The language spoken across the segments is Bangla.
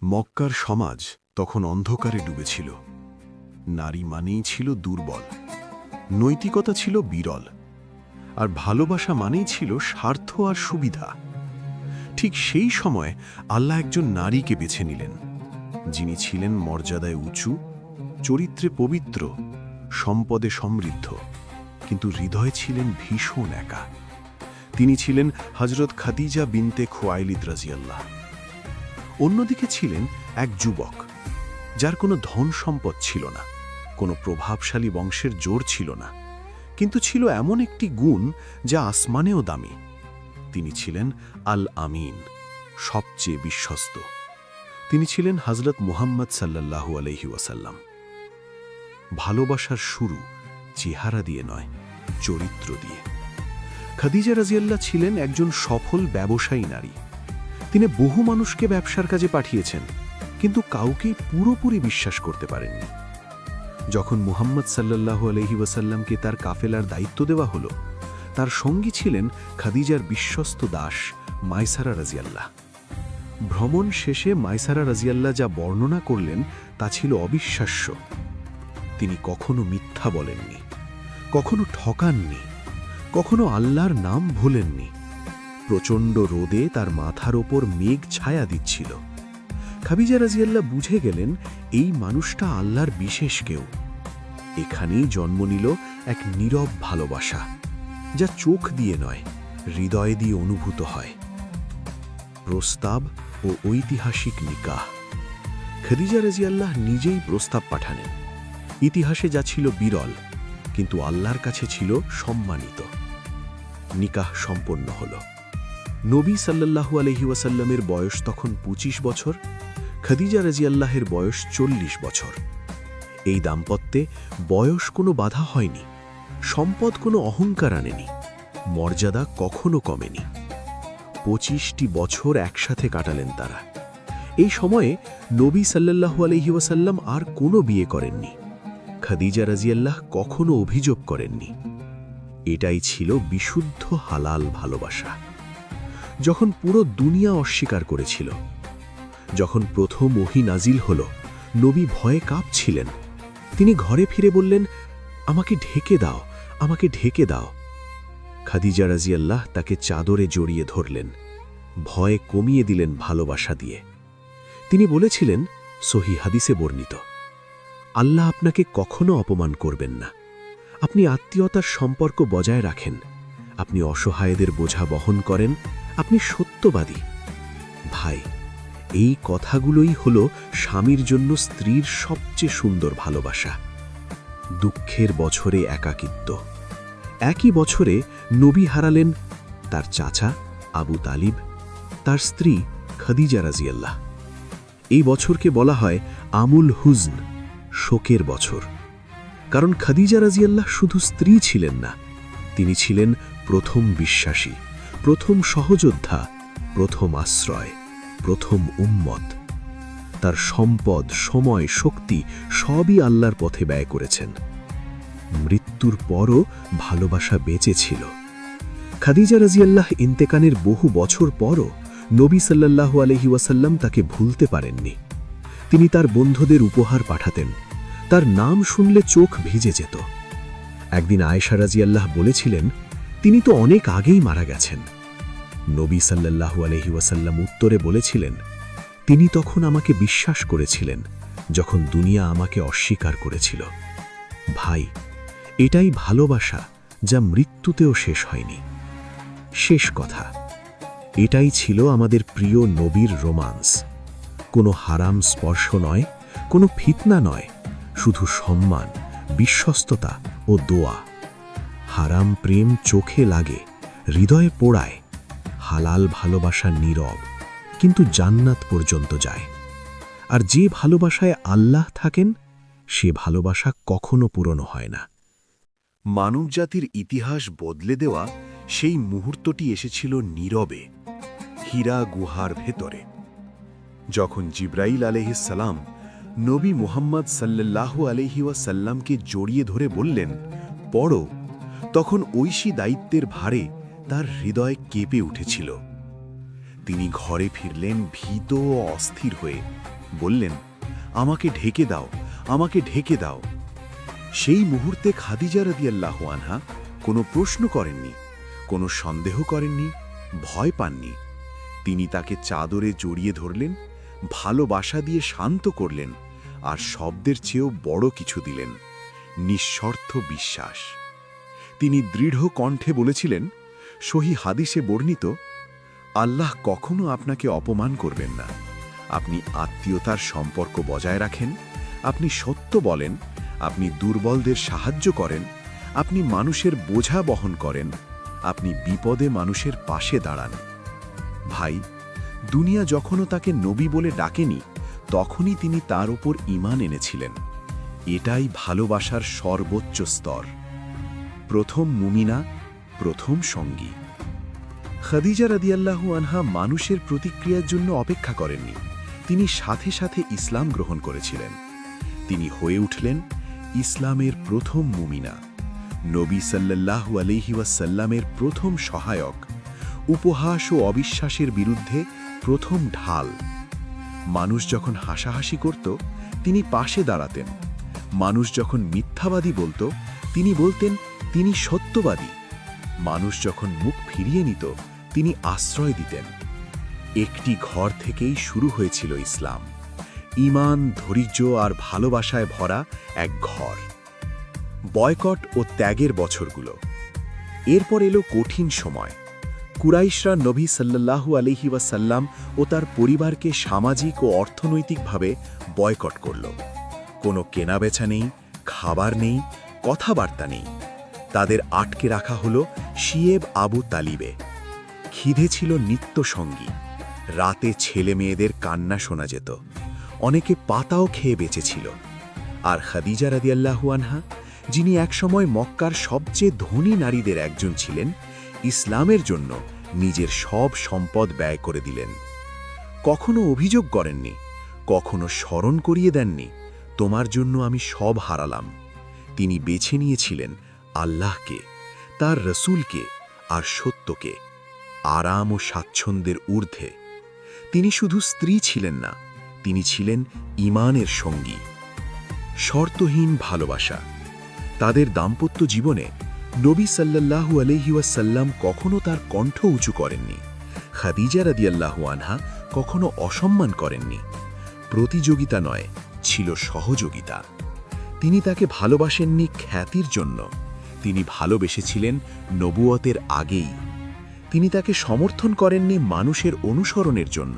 মক্কার সমাজ তখন অন্ধকারে ডুবেছিল। নারী মানেই ছিল দুর্বল, নৈতিকতা ছিল বিরল, আর ভালোবাসা মানেই ছিল স্বার্থ আর সুবিধা। ঠিক সেই সময় আল্লাহ একজন নারীকে বেছে নিলেন, যিনি ছিলেন মর্যাদায় উঁচু, চরিত্রে পবিত্র, সম্পদে সমৃদ্ধ, কিন্তু হৃদয়ে ছিলেন ভীষণ একা। তিনি ছিলেন হযরত খাদিজা বিনতে খুয়াইলিদ রাদিয়াল্লাহ। অন্যদিকে ছিলেন এক যুবক, যার কোনো ধন সম্পদ ছিল না, কোনো প্রভাবশালী বংশের জোর ছিল না, কিন্তু ছিল এমন একটি গুণ যা আসমানেও দামি। তিনি ছিলেন আল আমিন, সবচেয়ে বিশ্বস্ত। তিনি ছিলেন হযরত মুহাম্মদ সাল্লাল্লাহু আলাইহি ওয়াসাল্লাম। ভালোবাসার শুরু চেহারা দিয়ে নয়, চরিত্র দিয়ে। খাদিজা রাদিয়াল্লাহ ছিলেন একজন সফল ব্যবসায়ী নারী। তিনি বহু মানুষকে ব্যবসার কাজে পাঠিয়েছেন, কিন্তু কাউকেই পুরোপুরি বিশ্বাস করতে পারেননি। যখন মুহাম্মদ সাল্লাল্লাহু আলাইহি ওয়াসাল্লামকে তার কাফেলার দায়িত্ব দেওয়া হলো, তার সঙ্গী ছিলেন খাদিজার বিশ্বস্ত দাস মায়সারা রাদিয়াল্লাহ। ভ্রমণ শেষে মায়সারা রাদিয়াল্লাহ যা বর্ণনা করলেন তা ছিল অবিশ্বাস্য। তিনি কখনো মিথ্যা বলেননি, কখনো ঠকাননি, কখনো আল্লাহর নাম ভুলেননি। প্রচণ্ড রোদে তার মাথার ওপর মেঘ ছায়া দিচ্ছিল। খাদিজা রাদিয়াল্লাহ বুঝে গেলেন এই মানুষটা আল্লাহর বিশেষ কেউ। এখানেই জন্ম নিল এক নীরব ভালোবাসা, যা চোখ দিয়ে নয়, হৃদয় দিয়ে অনুভূত হয়। প্রস্তাব ও ঐতিহাসিক নিকাহ। খাদিজা রাদিয়াল্লাহ নিজেই প্রস্তাব পাঠালেন। ইতিহাসে যা ছিল বিরল, কিন্তু আল্লাহর কাছে ছিল সম্মানিত। নিকাহ সম্পন্ন হল। নবী সাল্লাল্লাহু আলাইহি ওয়াসাল্লামের বয়স তখন ২৫ বছর, খাদিজা রাদিয়াল্লাহের বয়স ৪০ বছর। এই দাম্পত্যে বয়স কোনো বাধা হয়নি, সম্পদ কোনো অহংকার আনেনি, মর্যাদা কখনো কমেনি। ২৫টি বছর একসাথে কাটালেন তারা। এই সময়ে নবী সাল্লাল্লাহু আলাইহি ওয়াসাল্লাম আর কোনো বিয়ে করেননি। খাদিজা রাদিয়াল্লাহ কখনো অভিযোগ করেননি। এটাই ছিল বিশুদ্ধ হালাল ভালোবাসা। যখন পুরো দুনিয়া অস্বীকার করেছিল, যখন প্রথম ওহী নাজিল হল, নবী ভয়ে কাঁপছিলেন। তিনি ঘরে ফিরে বললেন, আমাকে ঢেকে দাও, আমাকে ঢেকে দাও। খাদিজা রাদিয়াল্লাহ তাকে চাদরে জড়িয়ে ধরলেন, ভয় কমিয়ে দিলেন ভালোবাসা দিয়ে। তিনি বলেছিলেন, সহিহ হাদিসে বর্ণিত, আল্লাহ আপনাকে কখনো অপমান করবেন না। আপনি আত্মীয়তার সম্পর্ক বজায় রাখেন, আপনি অসহায়দের বোঝা বহন করেন, আপনি সত্যবাদী। ভাই, এই কথাগুলোই হল স্বামীর জন্য স্ত্রীর সবচেয়ে সুন্দর ভালোবাসা। দুঃখের বছরে একাকিত্ব। একই বছরে নবী হারালেন তার চাচা আবু তালিব, তার স্ত্রী খাদিজা রাদিয়াল্লাহ। এই বছরকে বলা হয় আমুল হুজন, শোকের বছর। কারণ খাদিজা রাদিয়াল্লাহ শুধু স্ত্রী ছিলেন না, তিনি ছিলেন প্রথম বিশ্বাসী, প্রথম সহযোদ্ধা, প্রথম আশ্রয়, প্রথম উম্মত। তার সম্পদ, সময়, শক্তি সবই আল্লাহর পথে ব্যয় করেছেন। মৃত্যুর পরও ভালোবাসা বেঁচে ছিল। খাদিজা রাদিয়াল্লাহ ইন্তেকালের বহু বছর পরও নবী সাল্লাল্লাহু আলাইহি ওয়াসাল্লাম তাকে ভুলতে পারেননি। তিনি তার বন্ধুদের উপহার পাঠাতেন, তার নাম শুনলে চোখ ভিজে যেত। একদিন আয়েশা রাদিয়াল্লাহ বলেছিলেন, তিনি তো অনেক আগেই মারা গেছেন। নবী সাল্লাল্লাহু আলাইহি ওয়াসাল্লাম উত্তরে বলেছিলেন, তিনি তখন আমাকে বিশ্বাস করেছিলেন যখন দুনিয়া আমাকে অস্বীকার করেছিল। ভাই, এটাই ভালোবাসা যা মৃত্যুতেও শেষ হয়নি। শেষ কথা, এটাই ছিল আমাদের প্রিয় নবীর রোমান্স। কোনো হারাম স্পর্শ নয়, কোনো ফিতনা নয়, শুধু সম্মান, বিশ্বস্ততা ও দোয়া। হারাম প্রেম চোখে লাগে, হৃদয়ে পোড়ায়। হালাল ভালোবাসা নীরব, কিন্তু জান্নাত পর্যন্ত যায়। আর যে ভালোবাসায় আল্লাহ থাকেন, সে ভালোবাসা কখনো পুরনো হয় না। মানবজাতির ইতিহাস বদলে দেওয়া সেই মুহূর্তটি এসেছিল নীরবে, হীরা গুহার ভেতরে। যখন জিবরাইল আলাইহিস সালাম নবী মুহাম্মদ সাল্লাল্লাহু আলাইহি ওয়াসাল্লামকে জড়িয়ে ধরে বললেন, পড়ো, তখন ঐশী দায়িত্বের ভারে তার হৃদয় কেঁপে উঠেছিল। তিনি ঘরে ফিরলেন ভীত ও অস্থির হয়ে। বললেন, আমাকে ঢেকে দাও, আমাকে ঢেকে দাও। সেই মুহূর্তে খাদিজা রাদিয়াল্লাহু আনহা কোনো প্রশ্ন করেননি, কোনো সন্দেহ করেননি, ভয় পাননি। তিনি তাকে চাদরে জড়িয়ে ধরলেন, ভালোবাসা দিয়ে শান্ত করলেন, আর শব্দের চেয়েও বড় কিছু দিলেন, নিঃশর্ত বিশ্বাস। তিনি দৃঢ় কণ্ঠে বলেছিলেন, সহি হাদিসে বর্ণিত, আল্লাহ কখনো আপনাকে অপমান করবেন না। আপনি আত্মীয়তার সম্পর্ক বজায় রাখেন, আপনি সত্য বলেন, আপনি দুর্বলদের সাহায্য করেন, আপনি মানুষের বোঝা বহন করেন, আপনি বিপদে মানুষের পাশে দাঁড়ান। ভাই, দুনিয়া যখনও তাকে নবী বলে ডাকেনি, তখনই তিনি তার উপর ঈমান এনেছিলেন। এটাই ভালোবাসার সর্বোচ্চ স্তর। প্রথম মুমিনা, প্রথম সঙ্গী। খাদিজা রাদিয়াল্লাহু আনহা মানুষের প্রতিক্রিয়ার জন্য অপেক্ষা করেননি। তিনি সাথে সাথে ইসলাম গ্রহণ করেছিলেন। তিনি হয়ে উঠলেন ইসলামের প্রথম মুমিনা, নবী সাল্লাল্লাহু আলাইহি ওয়াসাল্লামের প্রথম সহায়ক, উপহাস ও অবিশ্বাসের বিরুদ্ধে প্রথম ঢাল। মানুষ যখন হাসাহাসি করত, তিনি পাশে দাঁড়াতেন। মানুষ যখন মিথ্যাবাদী বলতো, তিনি বলতেন তিনি সত্যবাদী। মানুষ যখন মুখ ফিরিয়ে নিত, তিনি আশ্রয় দিতেন। একটি ঘর থেকেই শুরু হয়েছিল ইসলাম, ঈমান, ধৈর্য আর ভালোবাসায় ভরা এক ঘর। বয়কট ও ত্যাগের বছরগুলো। এরপর এলো কঠিন সময়। কুরাইশরা নবী সাল্লাল্লাহু আলাইহি ওয়াসাল্লাম ও তার পরিবারকে সামাজিক ও অর্থনৈতিকভাবে বয়কট করল। কোনো কেনাবেচা নেই, খাবার নেই, কথাবার্তা নেই। তাদের আটকে রাখা হলো শিয়েব আবু তালিবে। খিদে ছিল নিত্য সঙ্গী। রাতে ছেলে মেয়েদের কান্না শোনা যেত। অনেকে পাতাও খেয়ে বেঁচেছিল। আর খাদিজা রাদিয়াল্লাহু আনহা, যিনি একসময় মক্কার সবচেয়ে ধনী নারীদের একজন ছিলেন, ইসলামের জন্য নিজের সব সম্পদ ব্যয় করে দিলেন। কখনো অভিযোগ করেননি, কখনো স্মরণ করিয়ে দেননি, তোমার জন্য আমি সব হারালাম। তিনি বেছে নিয়েছিলেন আল্লাহকে, তার রসূলকে আর সত্যকে, আরাম ও স্বাচ্ছন্দ্যের ঊর্ধ্বে। তিনি শুধু স্ত্রী ছিলেন না, তিনি ছিলেন ঈমানের সঙ্গী। শর্তহীন ভালোবাসা। তাদের দাম্পত্য জীবনে নবী সাল্লাল্লাহু আলাইহি ওয়াসাল্লাম কখনো তার কণ্ঠ উঁচু করেননি। খাদিজা রাদিয়াল্লাহু আনহা কখনো অসম্মান করেননি। প্রতিযোগিতা নয়, ছিল সহযোগিতা। তিনি তাকে ভালোবাসেননি খ্যাতির জন্য, তিনি ভালোবেসেছিলেন নবুয়তের আগেই। তিনি তাকে সমর্থন করেননি মানুষের অনুসরণের জন্য,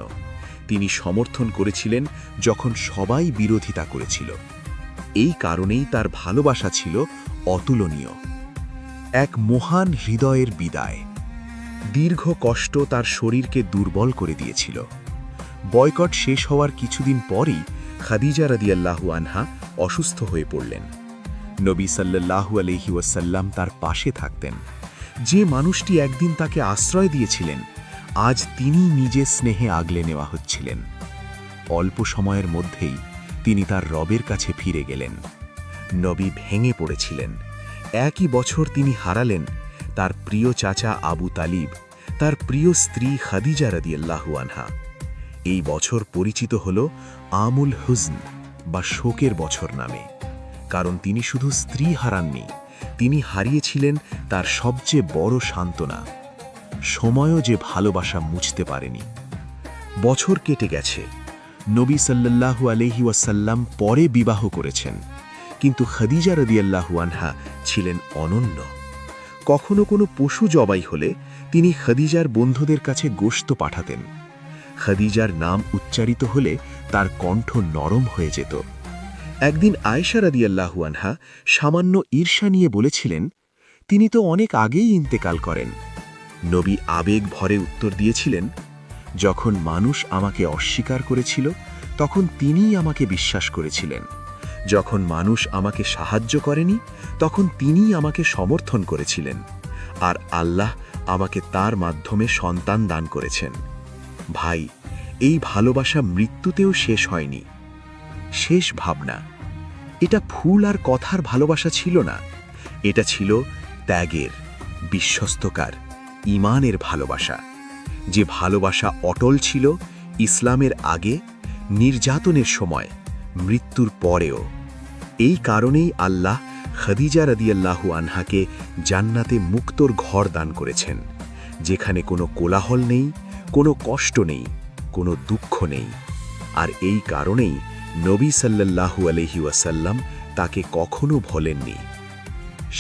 তিনি সমর্থন করেছিলেন যখন সবাই বিরোধিতা করেছিল। এই কারণেই তার ভালোবাসা ছিল অতুলনীয়। এক মহান হৃদয়ের বিদায়। দীর্ঘ কষ্ট তার শরীরকে দুর্বল করে দিয়েছিল। বয়কট শেষ হওয়ার কিছুদিন পরই খাদিজা রাদিয়াল্লাহু আনহা অসুস্থ হয়ে পড়লেন। নবী সাল্লাল্লাহু আলাইহি ওয়াসাল্লাম তার পাশে থাকতেন। যে মানুষটি একদিন তাকে আশ্রয় দিয়েছিলেন, আজ তিনি নিজে স্নেহে আগলে নেওয়া হচ্ছিলেন। অল্প সময়ের মধ্যেই তিনি তার রবের কাছে ফিরে গেলেন। নবী ভেঙে পড়েছিলেন। একই বছর তিনি হারালেন তার প্রিয় চাচা আবু তালিব, তার প্রিয় স্ত্রী খাদিজা রাদিয়াল্লাহু আনহা। এই বছর পরিচিত হল আমুল হুজন বা শোকের বছর নামে, কারণ তিনি শুধু স্ত্রী হারাননি, তিনি হারিয়েছিলেন তার সবচেয়ে বড় সান্ত্বনা। সময়ও যে ভালোবাসা মুছতে পারেনি। বছর কেটে গেছে। নবী সাল্লাল্লাহু আলাইহি ওয়াসাল্লাম পরে বিবাহ করেছেন, কিন্তু খাদিজা রাদিয়াল্লাহু আনহা ছিলেন অনন্য। কখনো কোনো পশু জবাই হলে তিনি খাদিজার বন্ধুদের কাছে গোশত পাঠাতেন। খাদিজার নাম উচ্চারিত হলে তার কণ্ঠ নরম হয়ে যেত। একদিন আয়েশা রাদিয়াল্লাহু আনহা সামান্য ঈর্ষা নিয়ে বলেছিলেন, তিনি তো অনেক আগেই ইন্তেকাল করেন। নবী আবেগ ভরে উত্তর দিয়েছিলেন, যখন মানুষ আমাকে অস্বীকার করেছিল, তখন তিনিই আমাকে বিশ্বাস করেছিলেন। যখন মানুষ আমাকে সাহায্য করেনি, তখন তিনিই আমাকে সমর্থন করেছিলেন। আর আল্লাহ আমাকে তার মাধ্যমে সন্তান দান করেছেন। ভাই, এই ভালোবাসা মৃত্যুতেও শেষ হয়নি। শেষ ভাবনা। এটা ফুল আর কথার ভালোবাসা ছিল না, এটা ছিল ত্যাগের, বিশ্বস্তকার, ঈমানের ভালোবাসা। যে ভালোবাসা অটল ছিল ইসলামের আগে, নির্যাতনের সময়, মৃত্যুর পরেও। এই কারণেই আল্লাহ খাদিজা রাদিয়াল্লাহু আনহাকে জান্নাতে মুক্তর ঘর দান করেছেন, যেখানে কোনো কোলাহল নেই, কোনো কষ্ট নেই, কোনো দুঃখ নেই। আর এই কারণেই নবী সাল্লাল্লাহু আলাইহি ওয়াসাল্লাম তাকে কখনো ভোলেননি।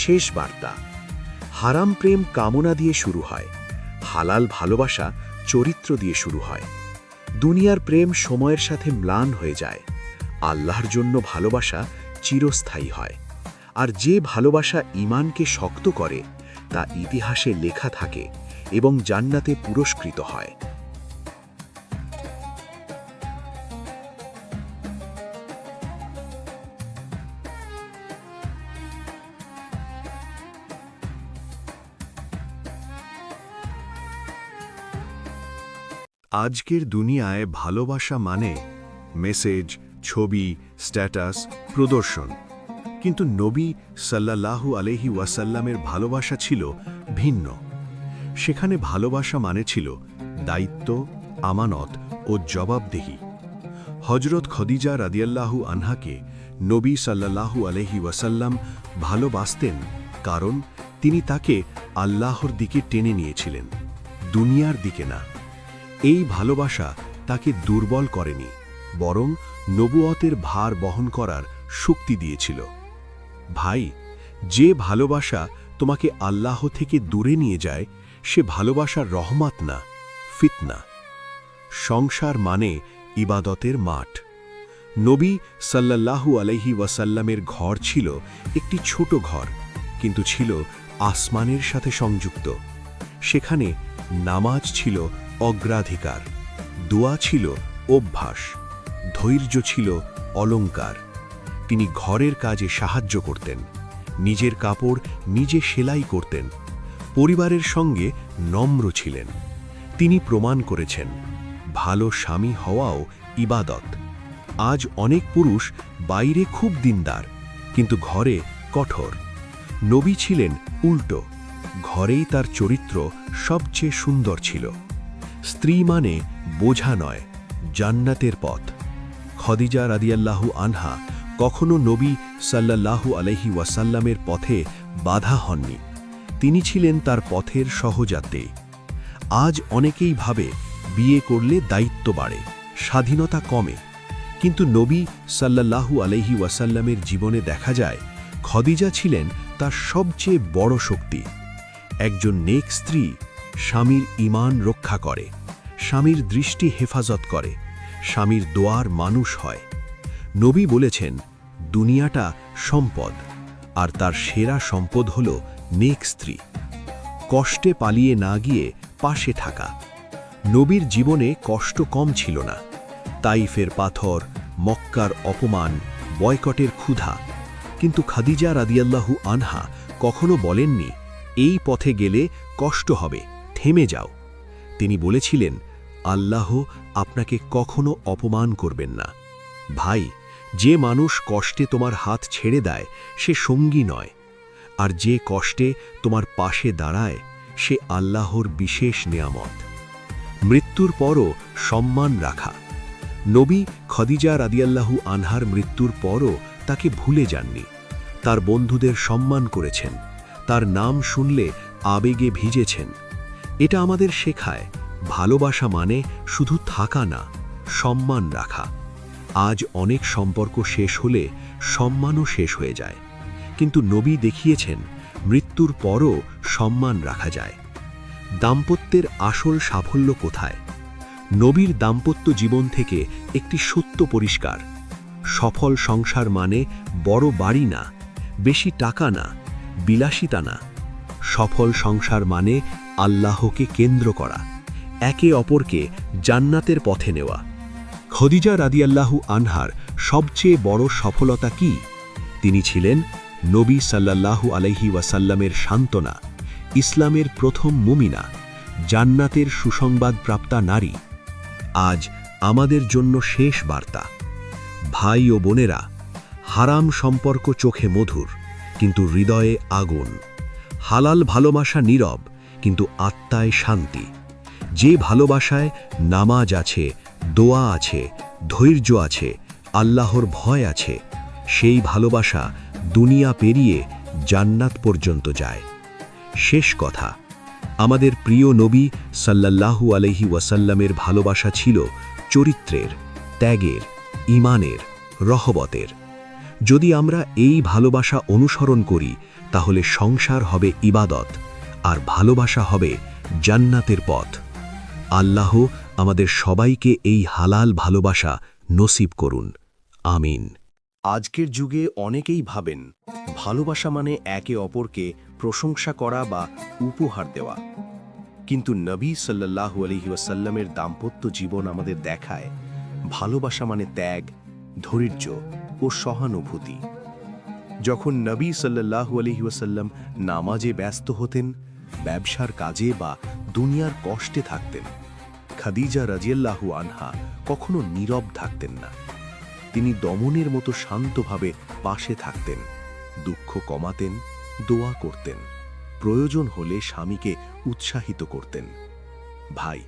শেষ বার্তা: হারাম প্রেম কামনা দিয়ে শুরু হয়, হালাল ভালোবাসা চরিত্র দিয়ে শুরু হয়। দুনিয়ার প্রেম সময়ের সাথে ম্লান হয়ে যায়, আল্লাহর জন্য ভালোবাসা চিরস্থায়ী হয়। আর যে ভালোবাসা ঈমানকে শক্ত করে তা ইতিহাসে লেখা থাকে এবং জান্নাতে পুরস্কৃত হয়। আজকের দুনিয়ায় ভালোবাসা মানে মেসেজ, ছবি, স্ট্যাটাস, প্রদর্শন। কিন্তু নবী সাল্লাল্লাহু আলাইহি ওয়াসাল্লামের ভালোবাসা ছিল ভিন্ন। সেখানে ভালোবাসা মানে ছিল দায়িত্ব, আমানত ও জবাবদেহি। হযরত খাদিজা রাদিয়াল্লাহু আনহাকে নবী সাল্লাল্লাহু আলাইহি ওয়াসাল্লাম ভালোবাসতেন, কারণ তিনি তাকে আল্লাহর দিকে টেনে নিয়েছিলেন, দুনিয়ার দিকে না। এই ভালোবাসা তাকে দুর্বল করেনি, বরং নবুয়তের ভার বহন করার শক্তি দিয়েছিল। ভাই, যে ভালোবাসা তোমাকে আল্লাহ থেকে দূরে নিয়ে যায়, সে ভালোবাসার রহমত না, ফিতনা। সংসার মানে ইবাদতের মাঠ। নবী সাল্লাল্লাহু আলাইহি ওয়াসাল্লামের ঘর ছিল একটি ছোট ঘর, কিন্তু ছিল আসমানের সাথে সংযুক্ত। সেখানে নামাজ ছিল অগ্রাধিকার, দোয়া ছিল অভ্যাস, ধৈর্য ছিল অলংকার। তিনি ঘরের কাজে সাহায্য করতেন, নিজের কাপড় নিজে সেলাই করতেন, পরিবারের সঙ্গে নম্র ছিলেন। তিনি প্রমাণ করেছেন ভালো স্বামী হওয়াও ইবাদত। আজ অনেক পুরুষ বাইরে খুব দিনদার, কিন্তু ঘরে কঠোর। নবী ছিলেন উল্টো, ঘরেই তার চরিত্র সবচেয়ে সুন্দর ছিল। স্ত্রী মানে বোঝা নয়, জান্নাতের পথ। খাদিজা রাদিয়াল্লাহু আনহা কখনো নবী সাল্লাল্লাহু আলাইহি ওয়াসাল্লামের পথে বাধা হননি, তিনি ছিলেন তার পথের সহযাত্রী। আজ অনেকেই ভাবে বিয়ে করলে দায়িত্ব বাড়ে, স্বাধীনতা কমে, কিন্তু নবী সাল্লাল্লাহু আলাইহি ওয়াসাল্লামের জীবনে দেখা যায় খাদিজা ছিলেন তার সবচেয়ে বড় শক্তি। একজন নেক স্ত্রী স্বামীর ঈমান রক্ষা করে, স্বামীর দৃষ্টি হেফাজত করে, স্বামীর দোয়ার মানুষ হয়। নবী বলেছেন, দুনিয়াটা সম্পদ, আর তার সেরা সম্পদ হল নেক স্ত্রী। কষ্টে পালিয়ে না গিয়ে পাশে থাকা। নবীর জীবনে কষ্ট কম ছিল না। তাইফের পাথর, মক্কার অপমান, বয়কটের ক্ষুধা। কিন্তু খাদিজা রাদিয়াল্লাহু আনহা কখনো বলেননি, এই পথে গেলে কষ্ট হবে, থেমে যাও। তিনি বলেছিলেন, আল্লাহ আপনাকে কখনো অপমান করবেন না। ভাই, যে মানুষ কষ্টে তোমার হাত ছেড়ে দেয় সে সঙ্গী নয়, আর যে কষ্টে তোমার পাশে দাঁড়ায় সে আল্লাহর বিশেষ নেয়ামত। মৃত্যুর পরও সম্মান রাখা। নবী খাদিজা রাদিয়াল্লাহু আনহার মৃত্যুর পরও তাকে ভুলে যাননি, তার বন্ধুদের সম্মান করেছেন, তার নাম শুনলে আবেগে ভিজেছেন। এটা আমাদের শেখায় ভালোবাসা মানে শুধু থাকা না, সম্মান রাখা। আজ অনেক সম্পর্ক শেষ হলে সম্মানও শেষ হয়ে যায়, কিন্তু নবী দেখিয়েছেন মৃত্যুর পরও সম্মান রাখা যায়। দাম্পত্যের আসল সাফল্য কোথায়? নবীর দাম্পত্য জীবন থেকে একটি সত্য পরিষ্কার: সফল সংসার মানে বড় বাড়ি না, বেশি টাকা না, বিলাসিতা না। সফল সংসার মানে আল্লাহকে কেন্দ্র করা, একে অপরকে জান্নাতের পথে নেওয়া। খাদিজা রাদিয়াল্লাহু আনহার সবচেয়ে বড় সফলতা কি? তিনি ছিলেন নবী সাল্লাল্লাহু আলাইহি ওয়াসাল্লামের সান্ত্বনা, ইসলামের প্রথম মুমিনা, জান্নাতের সুসংবাদ প্রাপ্তা নারী। আজ আমাদের জন্য শেষ বার্তা: ভাই ও বোনেরা, হারাম সম্পর্ক চোখে মধুর, কিন্তু হৃদয়ে আগুন। হালাল ভালোবাসা নীরব, কিন্তু আত্মায় শান্তি। যে ভালোবাসায় নামাজ আছে, দোয়া আছে, ধৈর্য আছে, আল্লাহর ভয় আছে, সেই ভালোবাসা দুনিয়া পেরিয়ে জান্নাত পর্যন্ত যায়। শেষ কথা, আমাদের প্রিয় নবী সাল্লাল্লাহু আলাইহি ওয়াসাল্লামের ভালোবাসা ছিল চরিত্রের, ত্যাগের, ঈমানের, রহবতের। যদি আমরা এই ভালোবাসা অনুসরণ করি তাহলে সংসার হবে ইবাদত, আর ভালোবাসা হবে জান্নাতের পথ। আল্লাহ আমাদের সবাইকে এই হালাল ভালোবাসা নসিব করুন, আমিন। আজকের যুগে অনেকেই ভাবেন ভালোবাসা মানে একে অপরকে প্রশংসা করা বা উপহার দেওয়া, কিন্তু নবী সাল্লাল্লাহু আলাইহি ওয়াসাল্লামের দাম্পত্য জীবন আমাদের দেখায় ভালোবাসা মানে ত্যাগ, ধৈর্য ও সহানুভূতি। যখন নবী সাল্লাল্লাহু আলাইহি ওয়াসাল্লাম নামাজে ব্যস্ত হতেন, ব্যবসার কাজে বা দুনিয়ার কষ্টে থাকতেন, খাদিজা রাদিয়াল্লাহু আনহা কখনো নীরব থাকতেন না। তিনি দমনের মতো শান্তভাবে পাশে থাকতেন, দুঃখ কমাতেন, দোয়া করতেন, প্রয়োজন হলে স্বামীকে উৎসাহিত করতেন। ভাই,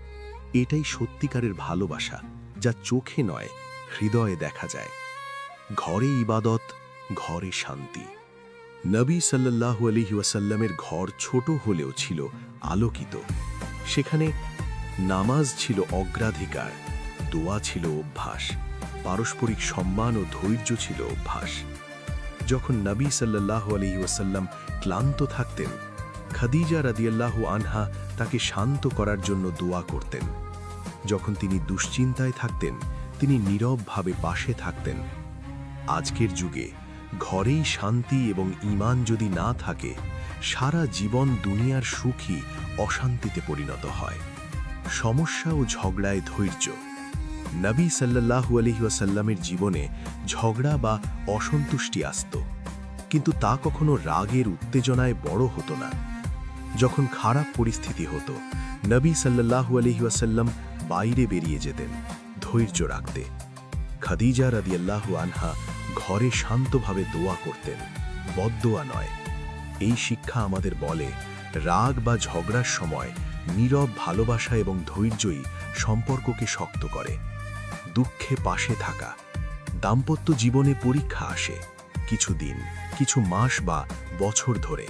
এটাই সত্যিকারের ভালোবাসা, যা চোখে নয় হৃদয়ে দেখা যায়। ঘরে ইবাদত, ঘরে শান্তি। নবী সাল্লাল্লাহু আলাইহি ওয়াসাল্লামের ঘর ছোট হলেও ছিল আলোকিত। সেখানে নামাজ ছিল অগ্রাধিকার, দোয়া ছিল অভ্যাস, পারস্পরিক সম্মান ও ধৈর্য ছিল অভ্যাস। যখন নবী সাল্লাল্লাহু আলাইহি ওয়াসাল্লাম ক্লান্ত থাকতেন, খাদিজা রাদিয়াল্লাহু আনহা তাকে শান্ত করার জন্য দোয়া করতেন। যখন তিনি দুশ্চিন্তায় থাকতেন, তিনি নীরবভাবে পাশে থাকতেন। আজকের যুগে ঘরেই শান্তি এবং ঈমান যদি না থাকে, সারা জীবন দুনিয়ার সুখই অশান্তিতে পরিণত হয়। সমস্যা ও ঝগড়ায় ধৈর্য। নবী সাল্লাল্লাহু আলাইহি ওয়াসাল্লামের জীবনে ঝগড়া বা অসন্তুষ্টি আসত, কিন্তু তা কখনো রাগের উত্তেজনায় বড় হতো না। যখন খারাপ পরিস্থিতি হতো, নবী সাল্লাল্লাহু আলাইহি ওয়াসাল্লাম বাইরে বেরিয়ে যেতেন ধৈর্য রাখতে। খাদিজা রাদিয়াল্লাহু আনহা ঘরে শান্তভাবে দোয়া করতেন, বদদোয়া নয়। এই শিক্ষা আমাদের বলে, রাগ বা ঝগড়ার সময় নীরব ভালোবাসা এবং ধৈর্যই সম্পর্ককে শক্ত করে। দুঃখে পাশে থাকা। দাম্পত্য জীবনে পরীক্ষা আসে, কিছু দিন, কিছু মাস বা বছর ধরে।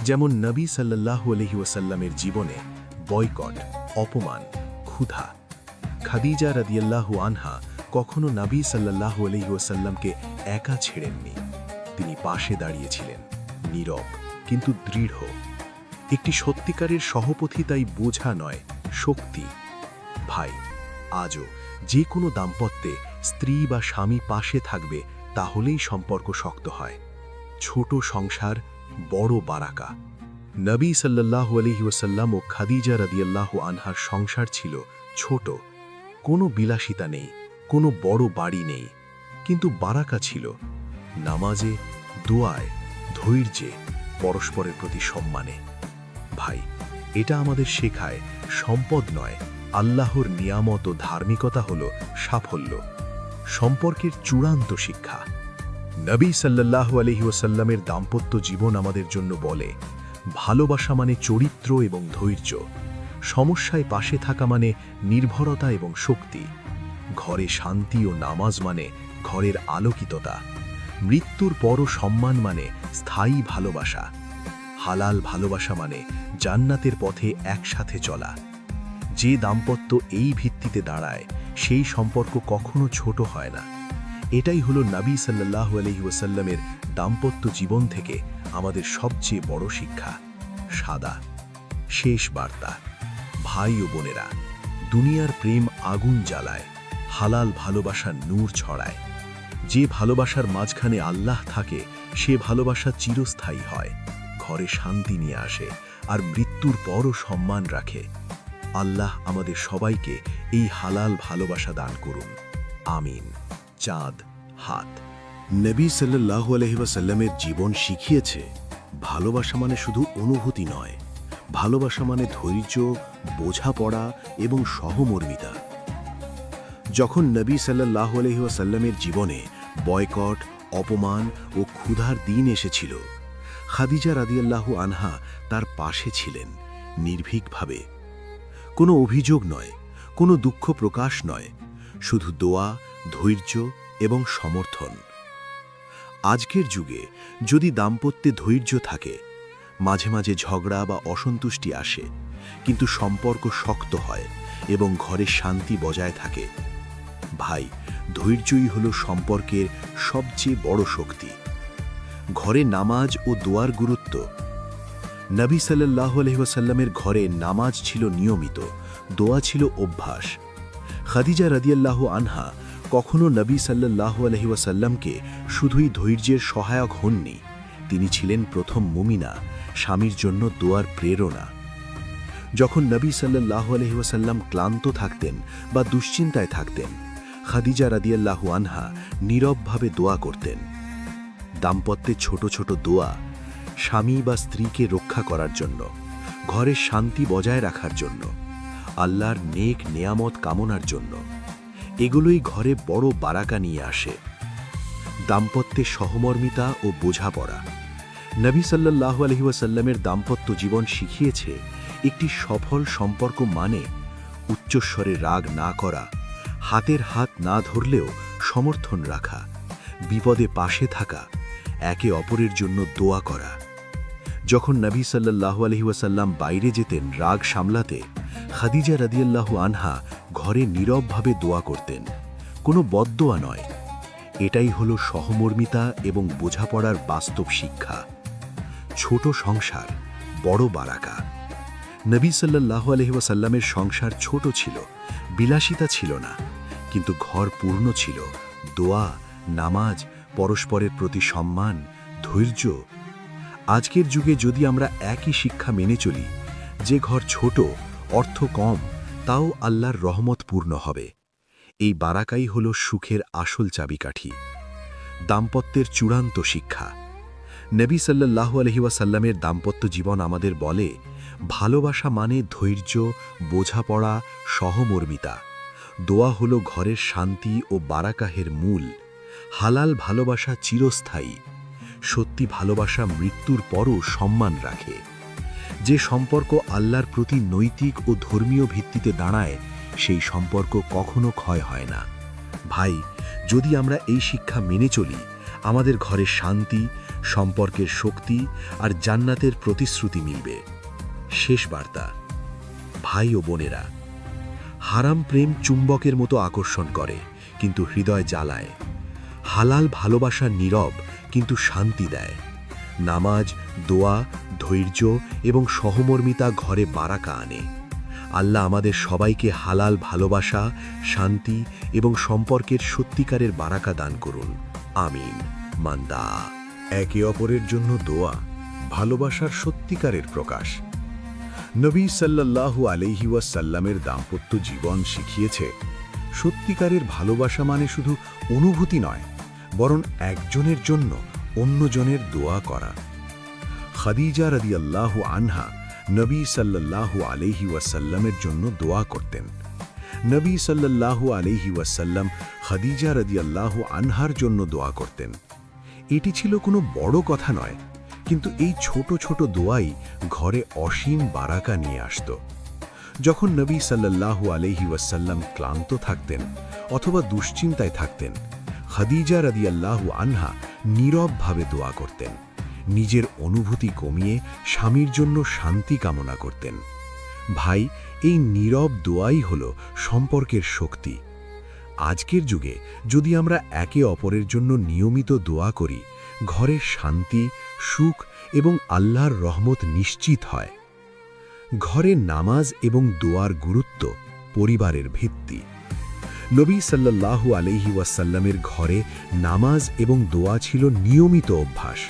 যেমন নবী সাল্লাল্লাহু আলাইহি ওয়াসাল্লামের জীবনে বয়কট, অপমান, ক্ষুধা। খাদিজা রাদিয়াল্লাহু আনহা কখনো নবী সাল্লাল্লাহু আলাইহি ওয়াসাল্লামকে একা ছেড়েননি। তিনি পাশে দাঁড়িয়েছিলেন, নীরব কিন্তু দৃঢ়। একটি সত্যিকারের সহপতি তাই বোঝা নয়, শক্তি। ভাই, আজও যে কোনো দাম্পত্যে স্ত্রী বা স্বামী পাশে থাকবে, তাহলেই সম্পর্ক শক্ত হয়। ছোট সংসার, বড় বারাকা। নবী সাল্লাল্লাহু আলাইহি ওয়াসাল্লাম ও খাদিজা রাদিয়াল্লাহু আনহার সংসার ছিল ছোট, কোনো বিলাসিতা নেই, কোনো বড় বাড়ি নেই, কিন্তু বারাকা ছিল নামাজে, দোয়ায়, ধৈর্যে, পরস্পরের প্রতি সম্মানে। ভাই, এটা আমাদের শেখায় সম্পদ নয়, আল্লাহর নিয়ামত ও ধার্মিকতা হল সাফল্য, সম্পর্কের চূড়ান্ত শিক্ষা। নবী সাল্লাল্লাহু আলাইহি ওয়াসাল্লামের দাম্পত্য জীবন আমাদের জন্য বলে, ভালোবাসা মানে চরিত্র এবং ধৈর্য, সমস্যায় পাশে থাকা মানে নির্ভরতা এবং শক্তি, ঘরে শান্তি ও নামাজ মানে ঘরের আলোকিততা, মৃত্যুর পরও সম্মান মানে স্থায়ী ভালোবাসা, হালাল ভালোবাসা মানে জান্নাতের পথে একসাথে চলা। যে দাম্পত্য এই ভিত্তিতে দাঁড়ায়, সেই সম্পর্ক কখনো ছোট হয় না। এটাই হলো নবী সাল্লাল্লাহু আলাইহি ওয়াসাল্লামের দাম্পত্য জীবন থেকে আমাদের সবচেয়ে বড় শিক্ষা। সাদা শেষ বার্তা। ভাই ও বোনেরা, দুনিয়ার প্রেম আগুন জ্বালায়, হালাল ভালোবাসা নূর ছড়ায়। যে ভালোবাসার মাঝখানে আল্লাহ থাকে, সে ভালোবাসা চিরস্থায়ী হয়, ঘরে শান্তি নিয়ে আসে, আর মৃত্যুর পরও সম্মান রাখে। আল্লাহ আমাদের সবাইকে এই হালাল ভালোবাসা দান করুন, আমিন। চাঁদ হাত। নবী সাল্লাল্লাহু আলাইহি ওয়াসাল্লামের জীবন শিখিয়েছে, ভালোবাসা মানে শুধু অনুভূতি নয়, ভালোবাসা মানে ধৈর্য, বোঝাপড়া এবং সহমর্মিতা। যখন নবী সাল্লাল্লাহু আলাইহি ওয়াসাল্লামের জীবনে বয়কট, অপমান ও ক্ষুধার দিন এসেছিল, খাদিজা রাদিয়াল্লাহু আনহা তার পাশে ছিলেন নির্ভীকভাবে। কোনো অভিযোগ নয়, কোনো দুঃখ প্রকাশ নয়, শুধু দোয়া, ধৈর্য এবং সমর্থন। আজকের যুগে যদি দাম্পত্যে ধৈর্য থাকে, মাঝে মাঝে ঝগড়া বা অসন্তুষ্টি আসে, কিন্তু সম্পর্ক শক্ত হয় এবং ঘরে শান্তি বজায় থাকে, ভাই, ধৈর্যই হলো সম্পর্কের সবচেয়ে বড় শক্তি। ঘরে নামাজ ও দোয়ার গুরুত্ব। নবী সাল্লাল্লাহু আলাইহি ওয়াসাল্লামের ঘরে নামাজ ছিল নিয়মিত, দোয়া ছিল অভ্যাস। খাদিজা রাদিয়াল্লাহু আনহা কখনো নবী সাল্লাল্লাহু আলাইহি ওয়াসাল্লামকে শুধুই ধৈর্যের সহায়ক হননি, তিনি ছিলেন প্রথম মুমিনা, স্বামীর জন্য দোয়ার প্রেরণা। যখন নবী সাল্লাল্লাহু আলাইহি ওয়াসাল্লাম ক্লান্ত থাকতেন বা দুশ্চিন্তায় থাকতেন, খাদিজা রাদিয়াল্লাহু আনহা নীরবভাবে দোয়া করতেন। দাম্পত্যে ছোট ছোট দোয়া, স্বামী বা স্ত্রীকে রক্ষা করার জন্য, ঘরের শান্তি বজায় রাখার জন্য, আল্লাহর নেক নেয়ামত কামনার জন্য, এগুলোই ঘরে বড় বারাকা নিয়ে আসে। দাম্পত্যে সহমর্মিতা ও বোঝাপড়া। নবী সাল্লাল্লাহু আলাইহি ওয়াসাল্লামের দাম্পত্য জীবন শিখিয়েছে একটি সফল সম্পর্ক মানে উচ্চস্বরে রাগ না করা, হাতের হাত না ধরলেও সমর্থন রাখা, বিপদে পাশে থাকা, একে অপরের জন্য দোয়া করা। যখন নবী সাল্লাল্লাহু আলাইহি ওয়াসাল্লাম বাইরে যেতেন রাগ সামলাতে, খাদিজা রাদিয়াল্লাহু আনহা ঘরে নীরবভাবে দোয়া করতেন, কোনো বদদোয়া নয়। এটাই হলো সহমর্মিতা এবং বোঝাপড়ার বাস্তব শিক্ষা। ছোট সংসার, বড় বারাকা। নবী সাল্লাল্লাহু আলাইহি ওয়াসাল্লামের সংসার ছোট ছিল, বিলাসিতা ছিল না, কিন্তু ঘর পূর্ণ ছিল দোয়া, নামাজ, পরস্পরের প্রতি সম্মান, ধৈর্য। আজকের যুগে যদি আমরা একই শিক্ষা মেনে চলি, যে ঘর ছোট, অর্থ কম, তাও আল্লাহর রহমত পূর্ণ হবে। এই বারাকাই হল সুখের আসল চাবিকাঠি। দাম্পত্যের চূড়ান্ত শিক্ষা। নবী সাল্লাল্লাহু আলাইহি ওয়াসাল্লামের দাম্পত্য জীবন আমাদের বলে, ভালোবাসা মানে ধৈর্য, বোঝাপড়া, সহমর্মিতা। দোয়া হল ঘরের শান্তি ও বারাকাহের মূল। হালাল ভালোবাসা চিরস্থায়ী। সত্যি ভালোবাসা মৃত্যুর পরও সম্মান রাখে। যে সম্পর্ক আল্লাহর প্রতি নৈতিক ও ধর্মীয় ভিত্তিতে দাঁড়ায়, সেই সম্পর্ক কখনো ক্ষয় হয় না। ভাই, যদি আমরা এই শিক্ষা মেনে চলি, আমাদের ঘরে শান্তি, সম্পর্কের শক্তি আর জান্নাতের প্রতিশ্রুতি মিলবে। শেষ বার্তা। ভাই ও বোনেরা, হারাম প্রেম চুম্বকের মতো আকর্ষণ করে, কিন্তু হৃদয় জ্বালায়। হালাল ভালোবাসা নীরব, কিন্তু শান্তি দেয়। নামাজ, দোয়া, ধৈর্য এবং সহমর্মিতা ঘরে বারাকা আনে। আল্লাহ আমাদের সবাইকে হালাল ভালোবাসা, শান্তি এবং সম্পর্কের সত্যিকারের বারাকা দান করুন। আমিন। মান্দা। একে অপরের জন্য দোয়া, ভালোবাসার সত্যিকারের প্রকাশ। নবী সাল্লাল্লাহু আলাইহি ওয়াসাল্লামের দাম্পত্য জীবন শিখিয়েছে, সত্যিকারের ভালোবাসা মানে শুধু অনুভূতি নয়, বরং একজনের জন্য অন্যজনের দোয়া করা। খাদিজা রাদিয়াল্লাহু আনহা নবী সাল্লাল্লাহু আলাইহি ওয়াসাল্লামের জন্য দোয়া করতেন। নবী সাল্লাল্লাহু আলাইহি ওয়াসাল্লাম খাদিজা রাদিয়াল্লাহু আনহার জন্য দোয়া করতেন। এটি ছিল কোনো বড় কথা নয়, কিন্তু এই ছোট ছোট দোয়াই ঘরে অসীম বারাকা নিয়ে আসত। যখন নবী সাল্লাল্লাহু আলাইহি ওয়াসাল্লাম ক্লান্ত থাকতেন অথবা দুশ্চিন্তায় থাকতেন, খাদিজা রাদিয়াল্লাহু আনহা নীরবভাবে দোয়া করতেন। নিজের অনুভূতি কমিয়ে স্বামীর জন্য শান্তি কামনা করতেন। ভাই, এই নীরব দোয়াই হল সম্পর্কের শক্তি। আজকের যুগে যদি আমরা একে অপরের জন্য নিয়মিত দোয়া করি, ঘরে শান্তি, সুখ এবং আল্লাহর রহমত নিশ্চিত হয়। ঘরে নামাজ এবং দোয়ার গুরুত্ব পরিবারের ভিত্তি। নবী সাল্লাল্লাহু আলাইহি ওয়াসাল্লামের ঘরে নামাজ এবং দোয়া ছিল নিয়মিত অভ্যাস।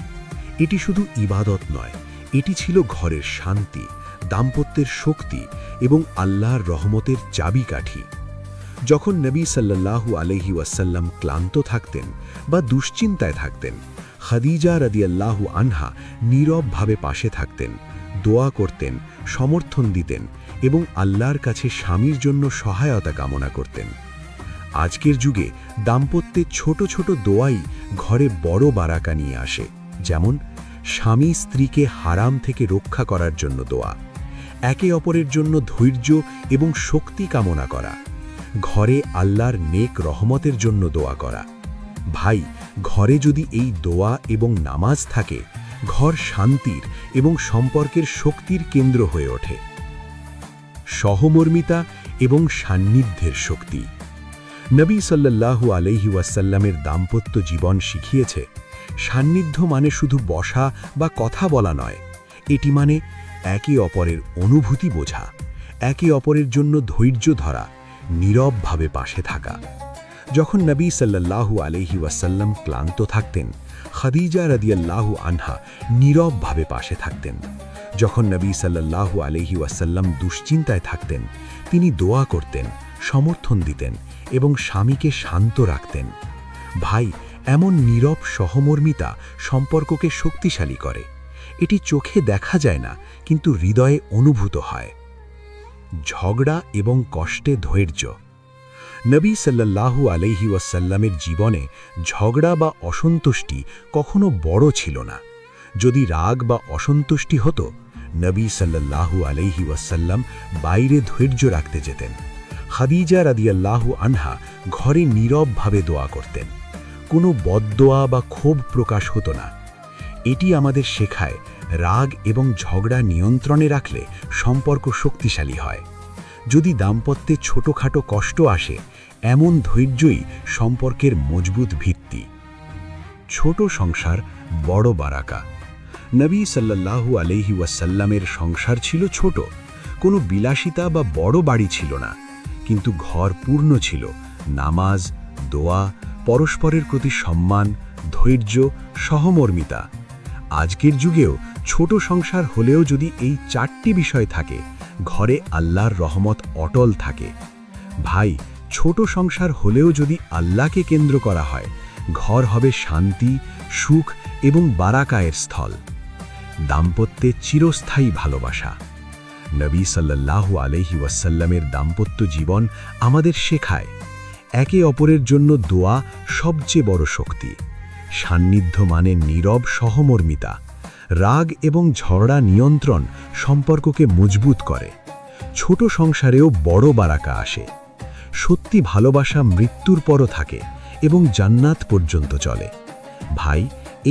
এটি শুধু ইবাদত নয়, এটি ছিল ঘরের শান্তি, দাম্পত্যের শক্তি এবং আল্লাহর রহমতের চাবিকাঠি। যখন নবী সাল্লাল্লাহু আলাইহি ওয়াসাল্লাম ক্লান্ত থাকতেন বা দুশ্চিন্তায় থাকতেন, খাদিজা রাদিয়াল্লাহু আনহা নীরবভাবে পাশে থাকতেন, দোয়া করতেন, সমর্থন দিতেন এবং আল্লাহর কাছে স্বামীর জন্য সহায়তা কামনা করতেন। আজকের যুগে দাম্পত্যে ছোট ছোট দোয়াই ঘরে বড় বারাকা নিয়ে আসে। যেমন স্বামী স্ত্রীকে হারাম থেকে রক্ষা করার জন্য দোয়া, একে অপরের জন্য ধৈর্য এবং শক্তি কামনা করা, ঘরে আল্লাহর নেক রহমতের জন্য দোয়া করা। ভাই, ঘরে যদি এই দোয়া এবং নামাজ থাকে, ঘর শান্তির এবং সম্পর্কের শক্তির কেন্দ্র হয়ে ওঠে। সহমর্মিতা এবং সান্নিধ্যের শক্তি। নবী সাল্লাল্লাহু আলাইহি ওয়াসাল্লামের দাম্পত্য জীবন শিখিয়েছে, সান্নিধ্য মানে শুধু বসা বা কথা বলা নয়, এটি মানে একে অপরের অনুভূতি বোঝা, একে অপরের জন্য ধৈর্য ধরা, নীরবভাবে পাশে থাকা। যখন নবী সাল্লাল্লাহু আলাইহি ওয়াসাল্লাম ক্লান্ত থাকতেন, খাদিজা রাদিয়াল্লাহু আনহা নীরবভাবে পাশে থাকতেন। যখন নবী সাল্লাল্লাহু আলাইহি ওয়াসাল্লাম দুশ্চিন্তায় থাকতেন, তিনি দোয়া করতেন, সমর্থন দিতেন এবং স্বামীকে শান্ত রাখতেন। ভাই, এমন নীরব সহমর্মিতা সম্পর্ককে শক্তিশালী করে। এটি চোখে দেখা যায় না, কিন্তু হৃদয়ে অনুভূত হয়। ঝগড়া এবং কষ্টে ধৈর্য। নবী সাল্লাল্লাহু আলাইহি ওয়াসাল্লামের জীবনে ঝগড়া বা অসন্তুষ্টি কখনো বড় ছিল না। যদি রাগ বা অসন্তুষ্টি হতো, নবী সাল্লাল্লাহু আলাইহি ওয়াসাল্লাম বাইরে ধৈর্য রাখতে যেতেন। খাদিজা রাদিয়াল্লাহু আনহা ঘরে নীরবভাবে দোয়া করতেন। কোনো বদদোয়া বা ক্ষোভ প্রকাশ হতো না। এটি আমাদের শেখায়, রাগ এবং ঝগড়া নিয়ন্ত্রণে রাখলে সম্পর্ক শক্তিশালী হয়। যদি দাম্পত্যে ছোটখাটো কষ্ট আসে, এমন ধৈর্যই সম্পর্কের মজবুত ভিত্তি। ছোট সংসার, বড় বারাকা। নবী সাল্লাল্লাহু আলাইহি ওয়াসাল্লামের সংসার ছিল ছোট, কোনো বিলাসিতা বা বড় বাড়ি ছিল না, কিন্তু ঘর পূর্ণ ছিল নামাজ, দোয়া, পরস্পরের প্রতি সম্মান, ধৈর্য, সহমর্মিতা। আজকের যুগেও ছোট সংসার হলেও যদি এই 4টি বিষয় থাকে, ঘরে আল্লাহর রহমত অটল থাকে। ভাই, ছোট সংসার হলেও যদি আল্লাহকে কেন্দ্র করা হয়, ঘর হবে শান্তি, সুখ এবং বারাকায়ের স্থল। দাম্পত্যে চিরস্থায়ী ভালোবাসা। নবী সাল্লাল্লাহু আলাইহি ওয়াসাল্লামের দাম্পত্য জীবন আমাদের শেখায়, একে অপরের জন্য দোয়া সবচেয়ে বড় শক্তি। সান্নিধ্য মানে নীরব সহমর্মিতা। রাগ এবং ঝগড়া নিয়ন্ত্রণ সম্পর্ককে মজবুত করে। ছোট সংসারেও বড় বারাকা আসে। সত্যি ভালোবাসা মৃত্যুর পরও থাকে এবং জান্নাত পর্যন্ত চলে। ভাই,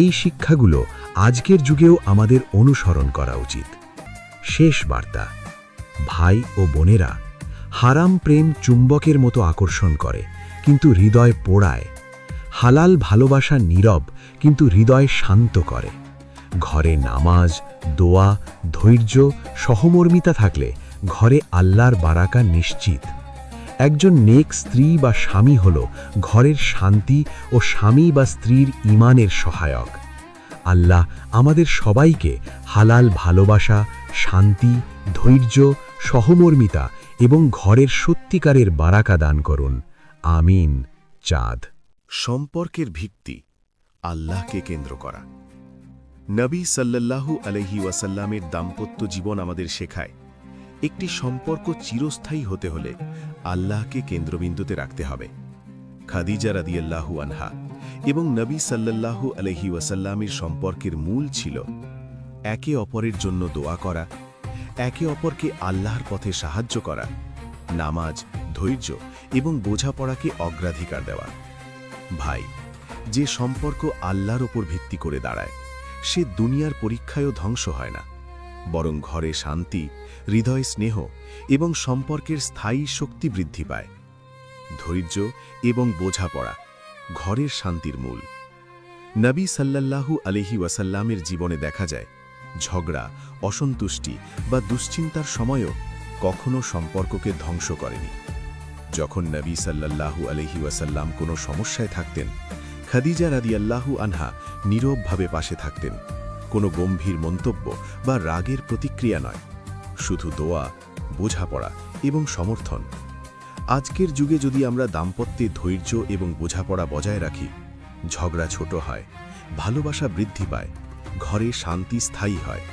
এই শিক্ষাগুলো আজকের যুগেও আমাদের অনুসরণ করা উচিত। শেষ বার্তা। ভাই ও বোনেরা, হারাম প্রেম চুম্বকের মতো আকর্ষণ করে, কিন্তু হৃদয় পোড়ায়। হালাল ভালোবাসা নীরব, কিন্তু হৃদয় শান্ত করে। ঘরে নামাজ, দোয়া, ধৈর্য, সহমর্মিতা থাকলে ঘরে আল্লাহর বারাকা নিশ্চিত। একজন নেক স্ত্রী বা স্বামী হল ঘরের শান্তি ও স্বামী বা স্ত্রীর ঈমানের সহায়ক। আল্লাহ আমাদের সবাইকে হালাল ভালোবাসা, শান্তি, ধৈর্য, সহমর্মিতা এবং ঘরের সত্যিকারের বারাকা দান করুন। আমিন। চাঁদ। সম্পর্কের ভিত্তি আল্লাহকে কেন্দ্র করা। নবী সাল্লাল্লাহু আলাইহি ওয়াসাল্লামের দাম্পত্য জীবন আমাদের শেখায়, একটি সম্পর্ক চিরস্থায়ী হতে হলে আল্লাহকে কেন্দ্রবিন্দুতে রাখতে হবে। খাদিজা রাদিয়াল্লাহু আনহা এবং নবী সাল্লাল্লাহু আলাইহি ওয়াসাল্লামের সম্পর্কের মূল ছিল একে অপরের জন্য দোয়া করা, একে অপরকে আল্লাহর পথে সাহায্য করা, নামাজ, ধৈর্য এবং বোঝাপড়াকে অগ্রাধিকার দেওয়া। ভাই, যে সম্পর্ক আল্লাহর ওপর ভিত্তি করে দাঁড়ায়, সে দুনিয়ার পরীক্ষায়ও ধ্বংস হয় না, বরং ঘরে শান্তি, হৃদয় স্নেহ এবং সম্পর্কের স্থায়ী শক্তি বৃদ্ধি পায়। ধৈর্য এবং বোঝাপড়া ঘরের শান্তির মূল। নবী সাল্লাল্লাহু আলাইহি ওয়াসাল্লামের জীবনে দেখা যায়, ঝগড়া, অসন্তুষ্টি বা দুশ্চিন্তার সময়ও কখনো সম্পর্ককে ধ্বংস করেনি। যখন নবী সাল্লাল্লাহু আলাইহি ওয়াসাল্লাম কোনো সমস্যায় থাকতেন, খাদিজা রাদিয়াল্লাহু আনহা নীরবভাবে পাশে থাকতেন। কোনো গম্ভীর মন্তব্য বা রাগের প্রতিক্রিয়া নয়, শুধু দোয়া, বোঝাপড়া এবং সমর্থন। আজকের যুগে যদি আমরা দাম্পত্যে ধৈর্য এবং বোঝাপড়া বজায় রাখি, ঝগড়া ছোট হয়, ভালোবাসা বৃদ্ধি পায়, ঘরে শান্তি স্থায়ী হয়।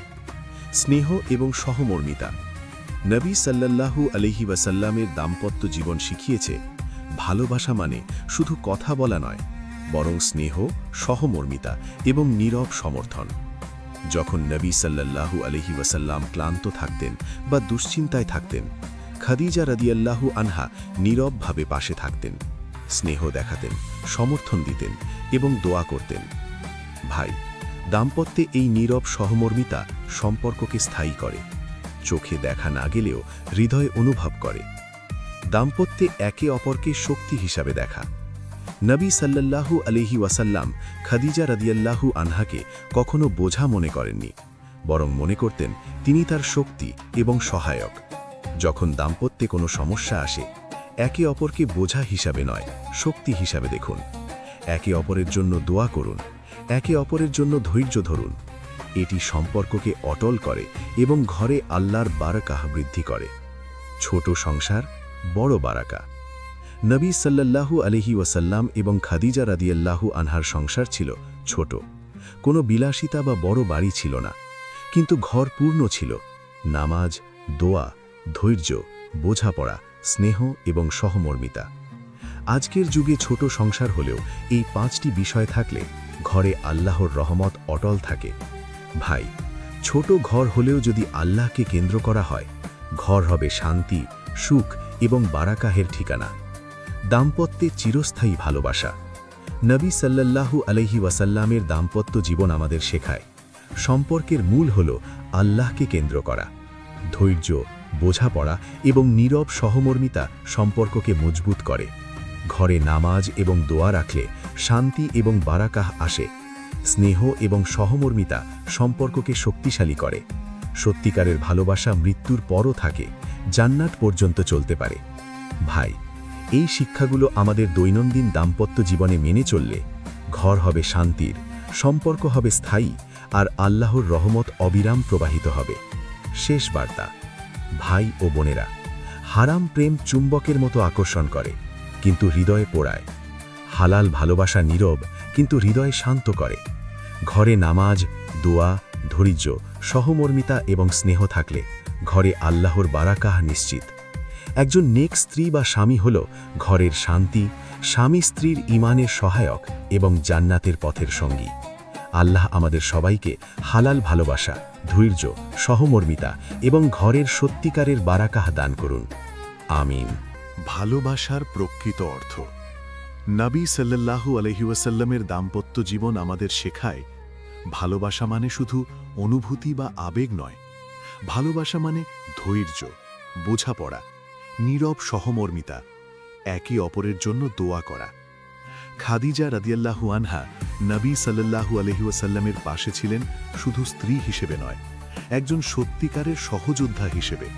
স্নেহ এবং সহমর্মিতা। নবী সাল্লাল্লাহু আলাইহি ওয়াসাল্লামের দাম্পত্য জীবন শিখিয়েছে, ভালোবাসা মানে শুধু কথা বলা নয়, বরং স্নেহ, সহমর্মিতা এবং নীরব সমর্থন। যখন নবী সাল্লাল্লাহু আলাইহি ওয়াসাল্লাম ক্লান্ত থাকতেন বা দুশ্চিন্তায় থাকতেন, খাদিজা রাদিয়াল্লাহু আনহা নীরবভাবে পাশে থাকতেন, স্নেহ দেখাতেন, সমর্থন দিতেন এবং দোয়া করতেন। ভাই, দাম্পত্যে এই নীরব সহমর্মিতা সম্পর্ককে স্থায়ী করে, চোখে দেখা না গেলেও হৃদয়ে অনুভব করে। দাম্পত্যে একে অপরকে শক্তি হিসাবে দেখা। নবী সাল্লাল্লাহু আলাইহি ওয়াসাল্লাম খাদিজা রাদিয়াল্লাহু আনহাকে কখনো বোঝা মনে করেননি, বরং মনে করতেন তিনি তার শক্তি এবং সহায়ক। যখন দাম্পত্যে কোনো সমস্যা আসে, একে অপরকে বোঝা হিসাবে নয়, শক্তি হিসাবে দেখুন। একে অপরের জন্য দোয়া করুন, একে অপরের জন্য ধৈর্য ধরুন। এটি সম্পর্ককে অটল করে এবং ঘরে আল্লাহর বারাকাহ বৃদ্ধি করে। ছোট সংসার, বড় বারাকা। নবী সাল্লাল্লাহু আলাইহি ওয়াসাল্লাম এবং খাদিজা রাদিয়াল্লাহু আনহার সংসার ছিল ছোট, কোনো বিলাসিতা বা বড় বাড়ি ছিল না, কিন্তু ঘর পূর্ণ ছিল নামাজ, দোয়া, ধৈর্য, বোঝাপড়া, স্নেহ এবং সহমর্মিতা। আজকের যুগে ছোট সংসার হলেও এই 5টি বিষয় থাকলে ঘরে আল্লাহর রহমত অটল থাকে। ভাই, ছোট ঘর হলেও যদি আল্লাহকে কেন্দ্র করা হয়, ঘর হবে শান্তি, সুখ এবং বারাকাহের ঠিকানা। দাম্পত্যে চিরস্থায়ী ভালোবাসা। নবী সাল্লাল্লাহু আলাইহি ওয়াসাল্লামের দাম্পত্য জীবন আমাদের শেখায় সম্পর্কের মূল হল আল্লাহকে কেন্দ্র করা। ধৈর্য, বোঝাপড়া এবং নীরব সহমর্মিতা সম্পর্ককে মজবুত করে। ঘরে নামাজ এবং দোয়া রাখলে শান্তি এবং বারাকাহ আসে। স্নেহ এবং সহমর্মিতা সম্পর্ককে শক্তিশালী করে। সত্যিকারের ভালোবাসা মৃত্যুর পরও থাকে, জান্নাত পর্যন্ত চলতে পারে। ভাই, এই শিক্ষাগুলো আমাদের দৈনন্দিন দাম্পত্য জীবনে মেনে চললে ঘর হবে শান্তির, সম্পর্ক হবে স্থায়ী, আর আল্লাহর রহমত অবিরাম প্রবাহিত হবে। শেষ বার্তা। ভাই ও বোনেরা, হারাম প্রেম চুম্বকের মতো আকর্ষণ করে, কিন্তু হৃদয়ে পোড়ায়। হালাল ভালোবাসা নীরব, কিন্তু হৃদয়ে শান্ত করে। ঘরে নামাজ, দোয়া, ধৈর্য, সহমর্মিতা এবং স্নেহ থাকলে ঘরে আল্লাহর বারাকাহ নিশ্চিত। একজন নেক স্ত্রী বা স্বামী হল ঘরের শান্তি, স্বামী স্ত্রীর ঈমানের সহায়ক এবং জান্নাতের পথের সঙ্গী। আল্লাহ আমাদের সবাইকে হালাল ভালোবাসা, ধৈর্য, সহমর্মিতা এবং ঘরের সত্যিকারের বারাকাহ দান করুন। আমিন। ভালোবাসার প্রকৃত অর্থ। নবী সাল্লাল্লাহু আলাইহি ওয়াসাল্লামের দাম্পত্য জীবন আমাদের শেখায় ভালোবাসা মানে শুধু অনুভূতি বা আবেগ নয়। ভালোবাসা মানে ধৈর্য, বোঝাপড়া, নীরব সহমর্মিতা, একে অপরের জন্য দোয়া করা। খাদিজা রাদিয়াল্লাহু আনহা নবী সাল্লাল্লাহু আলাইহি ওয়াসাল্লামের পাশে ছিলেন শুধু স্ত্রী হিসেবে নয়, একজন সত্যিকারের সহযোদ্ধা হিসেবে।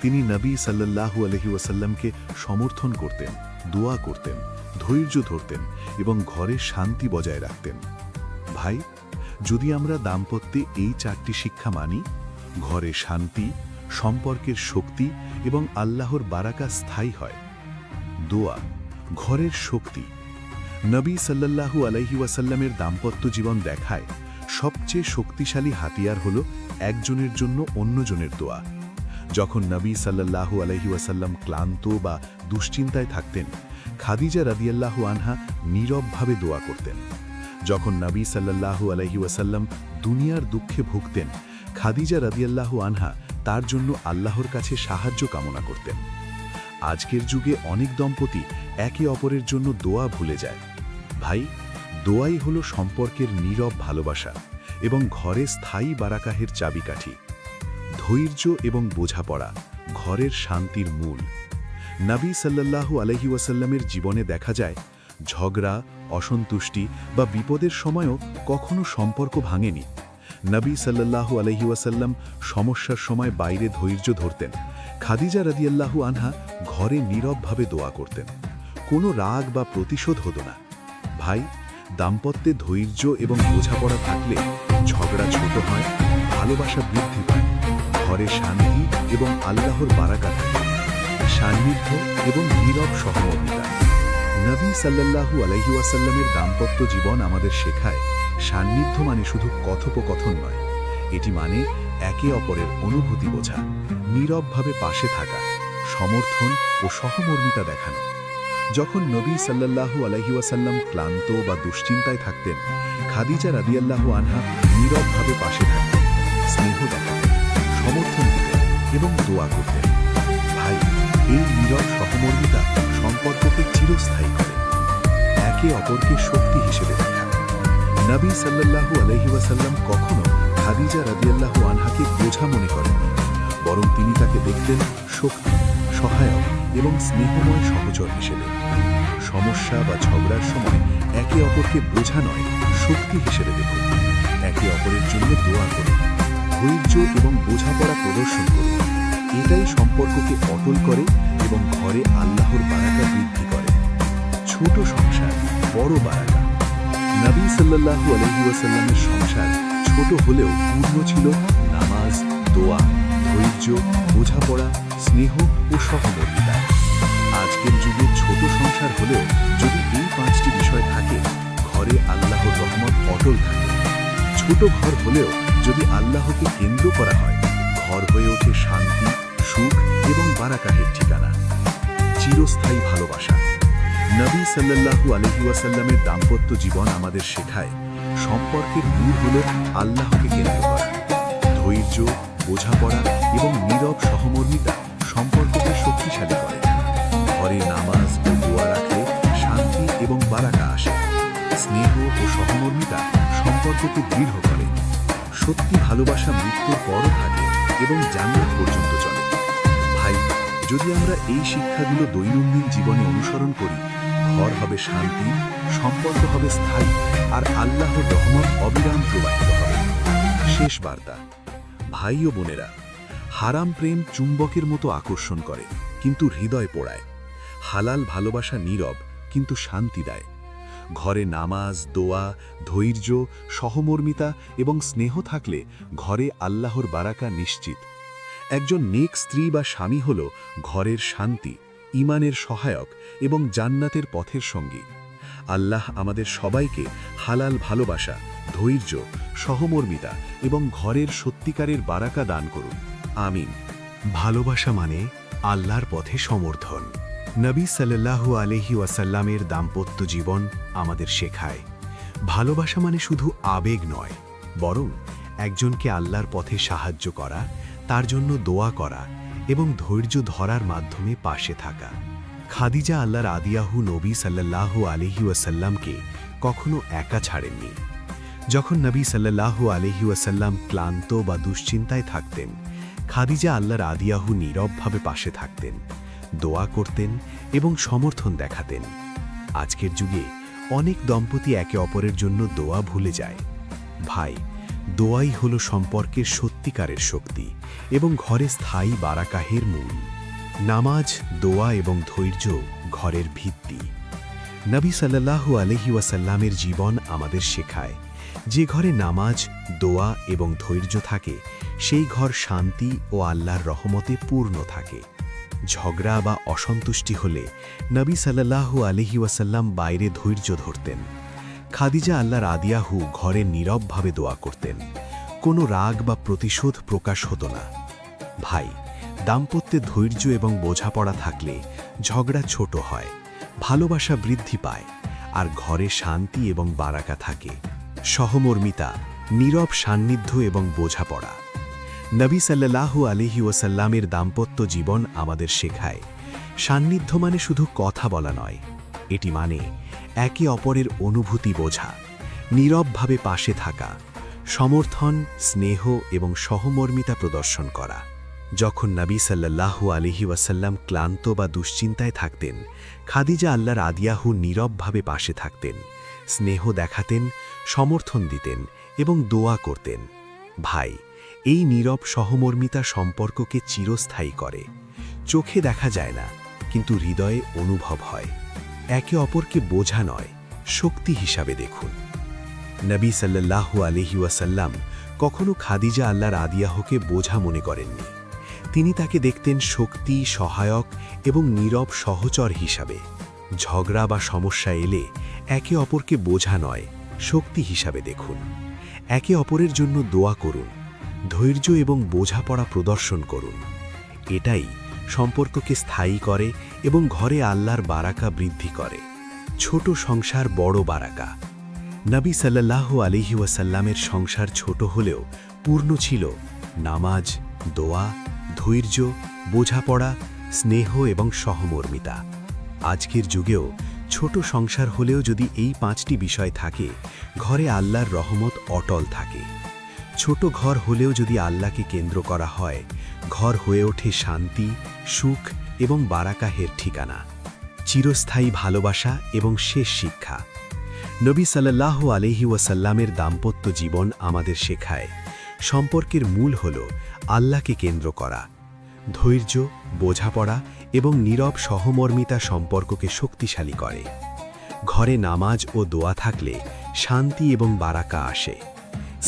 তিনি নবী সাল্লাল্লাহু আলাইহি ওয়াসাল্লামকে সমর্থন করতেন, দোয়া করতেন, ধৈর্য ধরতেন এবং ঘরে শান্তি বজায় রাখতেন। ভাই, যদি আমরা দাম্পত্যে এই 4টি শিক্ষা মানি, ঘরে শান্তি, সম্পর্কের শক্তি এবং আল্লাহর বারাকা স্থায়ী হয়। দোয়া, ঘরের শক্তি। নবী সাল্লাল্লাহু আলাইহি ওয়াসাল্লামের দাম্পত্য জীবন দেখায় সবচেয়ে শক্তিশালী হাতিয়ার হল একজনের জন্য অন্যজনের দোয়া। যখন নবী সাল্লাল্লাহু আলাইহি ওয়াসাল্লাম ক্লান্ত বা দুশ্চিন্তায় থাকতেন, খাদিজা রাদিয়াল্লাহু আনহা নীরবভাবে দোয়া করতেন। যখন নবী সাল্লাল্লাহু আলাইহি ওয়াসাল্লাম দুনিয়ার দুঃখে ভুগতেন, খাদিজা রাদিয়াল্লাহু আনহা তার জন্য আল্লাহর কাছে সাহায্য কামনা করতেন। আজকের যুগে অনেক দম্পতি একে অপরের জন্য দোয়া ভুলে যায়। ভাই, দোয়াই হলো সম্পর্কের নীরব ভালোবাসা এবং ঘরে স্থায়ী বারাকাহের চাবিকাঠি। ধৈর্য এবং বোঝাপড়া ঘরের শান্তির মূল। নবী সাল্লাল্লাহু আলাইহি ওয়াসাল্লামের জীবনে দেখা যায় ঝগড়া, অসন্তুষ্টি বা বিপদের সময়ও কখনো সম্পর্ক ভাঙেনি। নবী সাল্লাল্লাহু আলাইহি ওয়াসাল্লাম সমস্যার সময় বাইরে ধৈর্য ধরতেন। খাদিজা রাদিয়াল্লাহু আনহা ঘরে নীরবভাবে দোয়া করতেন। কোনো রাগ বা প্রতিশোধ হতো না। ভাই, দাম্পত্যে ধৈর্য এবং বোঝাপড়া থাকলে ঝগড়া ছোট হয়, ভালোবাসা বৃদ্ধি পায়, ঘরে শান্তি এবং আল্লাহর বারাকা থাকে। সান্নিধ্য এবং নীরব সহমর্মিতা। নবী সাল্লাল্লাহু আলাইহি ওয়াসাল্লামের দাম্পত্য জীবন আমাদের শেখায় সান্নিধ্য মানে শুধু কথোপকথন নয়, এটি মানে একে অপরের অনুভূতি বোঝা, নীরবভাবে পাশে থাকা, সমর্থন ও সহমর্মিতা দেখানো। যখন নবী সাল্লাল্লাহু আলাইহি ওয়াসাল্লাম ক্লান্ত বা দুশ্চিন্তায় থাকতেন, খাদিজা রাদিয়াল্লাহু আনহা নীরবভাবে পাশে থাকতেন, স্নেহ দেখাতেন, সমর্থন দিতেন এবং দোয়া করতেন। ভাই, এই নীরব সহমর্মিতা সম্পর্ককে চিরস্থায়ী করে। একে অপরকে শক্তি হিসেবে দেখা। নবী সাল্লাল্লাহু আলাইহি ওয়াসাল্লাম কখনো খাদিজা রাদিয়াল্লাহু আনহাকে বোঝা মনে করেননি, বরং তিনি তাকে দেখতেন শক্তি, সহায়ক এবং স্নেহময় সহচর হিসেবে। সমস্যা বা ঝগড়ার সময় একে অপরকে বোঝা নয়, শক্তি হিসেবে দেখুন। একে অপরের জন্য দোয়া করুন, ধৈর্য এবং বোঝাপড়া প্রদর্শন করুন। এটাই সম্পর্ককে অটল করে এবং ঘরে আল্লাহর বারাকা বৃদ্ধি করে। ছোট সংসার, বড় বারাকা। নবী সাল্লাল্লাহু আলাইহি ওয়াসাল্লামের সংসার ছোট হলেও পূর্ণ ছিল নামাজ, দোয়া, ধৈর্য, বোঝাপড়া, স্নেহ ও সহমর্মিতা। আজকের যুগে ছোট সংসার হলেও যদি এই 5টি বিষয় থাকে, ঘরে আল্লাহর রহমত অটল থাকে। ছোট ঘর হলেও যদি আল্লাহকে কেন্দ্র করা হয়, ঘর হয়ে ওঠে শান্তি, সুখ এবং বারাকাহের ঠিকানা। চিরস্থায়ী ভালোবাসা। নবী সাল্লাল্লাহু আলাইহি ওয়াসাল্লামের দাম্পত্য জীবন আমাদের শেখায়, সম্পর্কের মূল হল আল্লাহকে কেন্দ্র করা। ধৈর্য, বোঝাপড়া এবং নীরব সহমর্মিতা সম্পর্ককে শক্তিশালী করে। ঘরে নামাজ ও দোয়া রাখলে শান্তি এবং বারাকা আসে। স্নেহ ও সহমর্মিতা সম্পর্ককে দৃঢ় করে। সত্যি ভালোবাসা মৃত্যুর পরও থাকে এবং জান্নাত পর্যন্ত চলে। ভাই, যদি আমরা এই শিক্ষাগুলো দৈনন্দিন জীবনে অনুসরণ করি, ঘর হবে শান্তি, সম্পর্ক হবে স্থায়ী, আর আল্লাহর রহমত অবিরাম প্রবাহিত হবে। শেষ বার্তা। ভাই ও বোনেরা, হারাম প্রেম চুম্বকের মতো আকর্ষণ করে কিন্তু হৃদয় পোড়ায়। হালাল ভালোবাসা নীরব কিন্তু শান্তি দেয়। ঘরে নামাজ, দোয়া, ধৈর্য, সহমর্মিতা এবং স্নেহ থাকলে ঘরে আল্লাহর বারাকা নিশ্চিত। একজন নেক স্ত্রী বা স্বামী হল ঘরের শান্তি, ঈমানের সহায়ক এবং জান্নাতের পথের সঙ্গী। আল্লাহ আমাদের সবাইকে হালাল ভালোবাসা, ধৈর্য, সহমর্মিতা এবং ঘরের সত্যিকারের বারাকা দান করুন। আমিন। ভালোবাসা মানে আল্লাহর পথে সমর্থন। নবী সাল্লাল্লাহু আলাইহি ওয়াসাল্লামের দাম্পত্য জীবন আমাদের শেখায়, ভালোবাসা মানে শুধু আবেগ নয়, বরং একজনকে আল্লাহর পথে সাহায্য করা, তার জন্য দোয়া করা এবং ধৈর্য ধরার মাধ্যমে পাশে থাকা। খাদিজা আল্লাহর আদিয়াহু নবী সাল্লাল্লাহু আলাইহি ওয়াসাল্লামকে কখনো একা ছাড়েননি। যখন নবী সাল্লাল্লাহু আলাইহি ওয়াসাল্লাম ক্লান্ত বা দুশ্চিন্তায় থাকতেন, খাদিজা আল্লাহর আদিয়াহু নীরবভাবে পাশে থাকতেন, দোয়া করতেন এবং সমর্থন দেখাতেন। আজকের যুগে অনেক দম্পতি একে অপরের জন্য দোয়া ভুলে যায়। ভাই, দোয়াই হলো সম্পর্কের সত্যিকারের শক্তি এবং ঘরে স্থায়ী বারাকাহের মূল। নামাজ, দোয়া এবং ধৈর্য ঘরের ভিত্তি। নবী সাল্লাল্লাহু আলাইহি ওয়াসাল্লামের জীবন আমাদের শেখায়, যে ঘরে নামাজ, দোয়া এবং ধৈর্য থাকে, সেই ঘর শান্তি ও আল্লাহর রহমতে পূর্ণ থাকে। ঝগড়া বা অসন্তুষ্টি হলে নবী সাল্লাল্লাহু আলাইহি ওয়াসাল্লাম বাইরে ধৈর্য ধরতেন। খাদিজা আল্লাহর আদিয়াহু ঘরে নীরবভাবে দোয়া করতেন। কোনো রাগ বা প্রতিশোধ প্রকাশ হতো না। ভাই, দাম্পত্যে ধৈর্য এবং বোঝাপড়া থাকলে ঝগড়া ছোট হয়, ভালোবাসা বৃদ্ধি পায়, আর ঘরে শান্তি এবং বারাকা থাকে। সহমর্মিতা, নীরব সান্নিধ্য এবং বোঝাপড়া। নবী সাল্লাল্লাহু আলাইহি ওয়াসাল্লামের দাম্পত্য জীবন আমাদের শেখায়, সান্নিধ্য মানে শুধু কথা বলা নয়, এটি মানে একে অপরের অনুভূতি বোঝা, নীরবভাবে পাশে থাকা, সমর্থন, স্নেহ এবং সহমর্মিতা প্রদর্শন করা। যখন নবী সাল্লাল্লাহু আলাইহি ওয়াসাল্লাম ক্লান্ত বা দুশ্চিন্তায় থাকতেন, খাদিজা আল্লাহর আদিয়াহু নীরবভাবে পাশে থাকতেন, স্নেহ দেখাতেন, সমর্থন দিতেন এবং দোয়া করতেন। ভাই, এই নীরব সহমর্মিতা সম্পর্ককে চিরস্থায়ী করে। চোখে দেখা যায় না, কিন্তু হৃদয়ে অনুভব হয়। একে অপরকে বোঝা নয়, শক্তি হিসাবে দেখুন। নবী সাল্লাল্লাহু আলাইহি ওয়াসাল্লাম কখনো খাদিজা আল্লাহর আদিয়াহকে বোঝা মনে করেননি। তিনি তাকে দেখতেন শক্তি, সহায়ক এবং নীরব সহচর হিসাবে। ঝগড়া বা সমস্যা এলে একে অপরকে বোঝা নয়, শক্তি হিসাবে দেখুন। একে অপরের জন্য দোয়া করুন, ধৈর্য এবং বোঝাপড়া প্রদর্শন করুন। এটাই সম্পর্ককে স্থায়ী করে এবং ঘরে আল্লাহর বারাকা বৃদ্ধি করে। ছোট সংসার বড় বারাকা। নবী সাল্লাল্লাহু আলাইহি ওয়াসাল্লামের সংসার ছোট হলেও পূর্ণ ছিল নামাজ, দোয়া, ধৈর্য, বোঝাপড়া, স্নেহ এবং সহমর্মিতা। আজকের যুগেও ছোট সংসার হলেও যদি এই 5টি বিষয় থাকে, ঘরে আল্লাহর রহমত অটল থাকে। ছোট ঘর হলেও যদি আল্লাহকে কেন্দ্র করা হয়, ঘর হয়ে ওঠে শান্তি, সুখ এবং বারাকাহের ঠিকানা। চিরস্থায়ী ভালোবাসা এবং শেষ শিক্ষা। নবী সাল্লাল্লাহু আলাইহি ওয়াসাল্লামের দাম্পত্য জীবন আমাদের শেখায় সম্পর্কের মূল হল আল্লাহকে কেন্দ্র করা। ধৈর্য, বোঝাপড়া এবং নীরব সহমর্মিতা সম্পর্ককে শক্তিশালী করে। ঘরে নামাজ ও দোয়া থাকলে শান্তি এবং বারাকা আসে।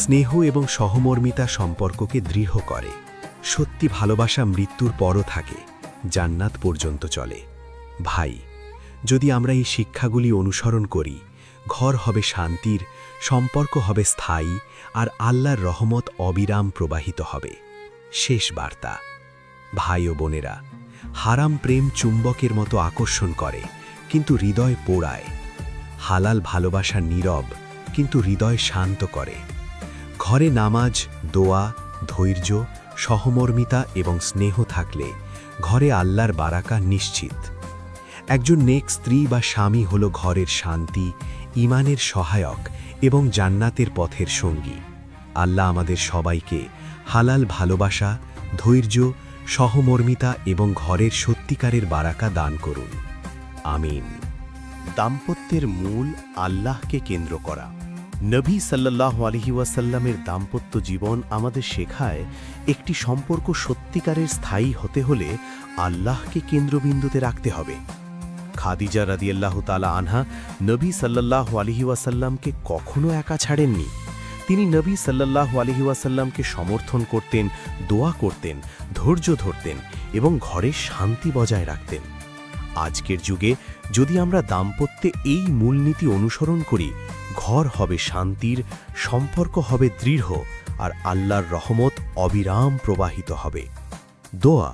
স্নেহ এবং সহমর্মিতা সম্পর্ককে দৃঢ় করে। সত্যি ভালোবাসা মৃত্যুর পরও থাকে, জান্নাত পর্যন্ত চলে। ভাই, যদি আমরা এই শিক্ষাগুলি অনুসরণ করি, ঘর হবে শান্তির, সম্পর্ক হবে স্থায়ী, আর আল্লাহর রহমত অবিরাম প্রবাহিত হবে। শেষ বার্তা। ভাই ও বোনেরা, হারাম প্রেম চুম্বকের মতো আকর্ষণ করে, কিন্তু হৃদয় পোড়ায়। হালাল ভালোবাসা নীরব, কিন্তু হৃদয় শান্ত করে। ঘরে নামাজ, দোয়া, ধৈর্য, সহমর্মিতা এবং স্নেহ থাকলে ঘরে আল্লাহর বারাকা নিশ্চিত। একজন নেক স্ত্রী বা স্বামী হল ঘরের শান্তি, ঈমানের সহায়ক এবং জান্নাতের পথের সঙ্গী। আল্লাহ আমাদের সবাইকে হালাল ভালোবাসা, ধৈর্য, সহমর্মিতা এবং ঘরের সত্যিকারের বারাকা দান করুন। আমিন। দাম্পত্যের মূল আল্লাহকে কেন্দ্র করা। নবী সাল্লাল্লাহু আলাইহি ওয়াসাল্লামের দাম্পত্য জীবন আমাদের শেখায় একটি সম্পর্ক সত্যিকারের স্থায়ী হতে হলে আল্লাহকে কেন্দ্রবিন্দুতে রাখতে হবে। খাদিজা রাদিয়াল্লাহু তাআলা আনহা নবী সাল্লাল্লাহু আলাইহি ওয়াসাল্লামকে কখনো একা ছাড়েননি। তিনি নবী সাল্লাল্লাহু আলাইহি ওয়াসাল্লামকে সমর্থন করতেন, দোয়া করতেন, ধৈর্য ধরতেন এবং ঘরে শান্তি বজায় রাখতেন। আজকের যুগে যদি আমরা দাম্পত্যে এই মূলনীতি অনুসরণ করি, ঘর হবে শান্তির, সম্পর্ক হবে দৃঢ়, আর আল্লাহর রহমত অবিরাম প্রবাহিত হবে। দোয়া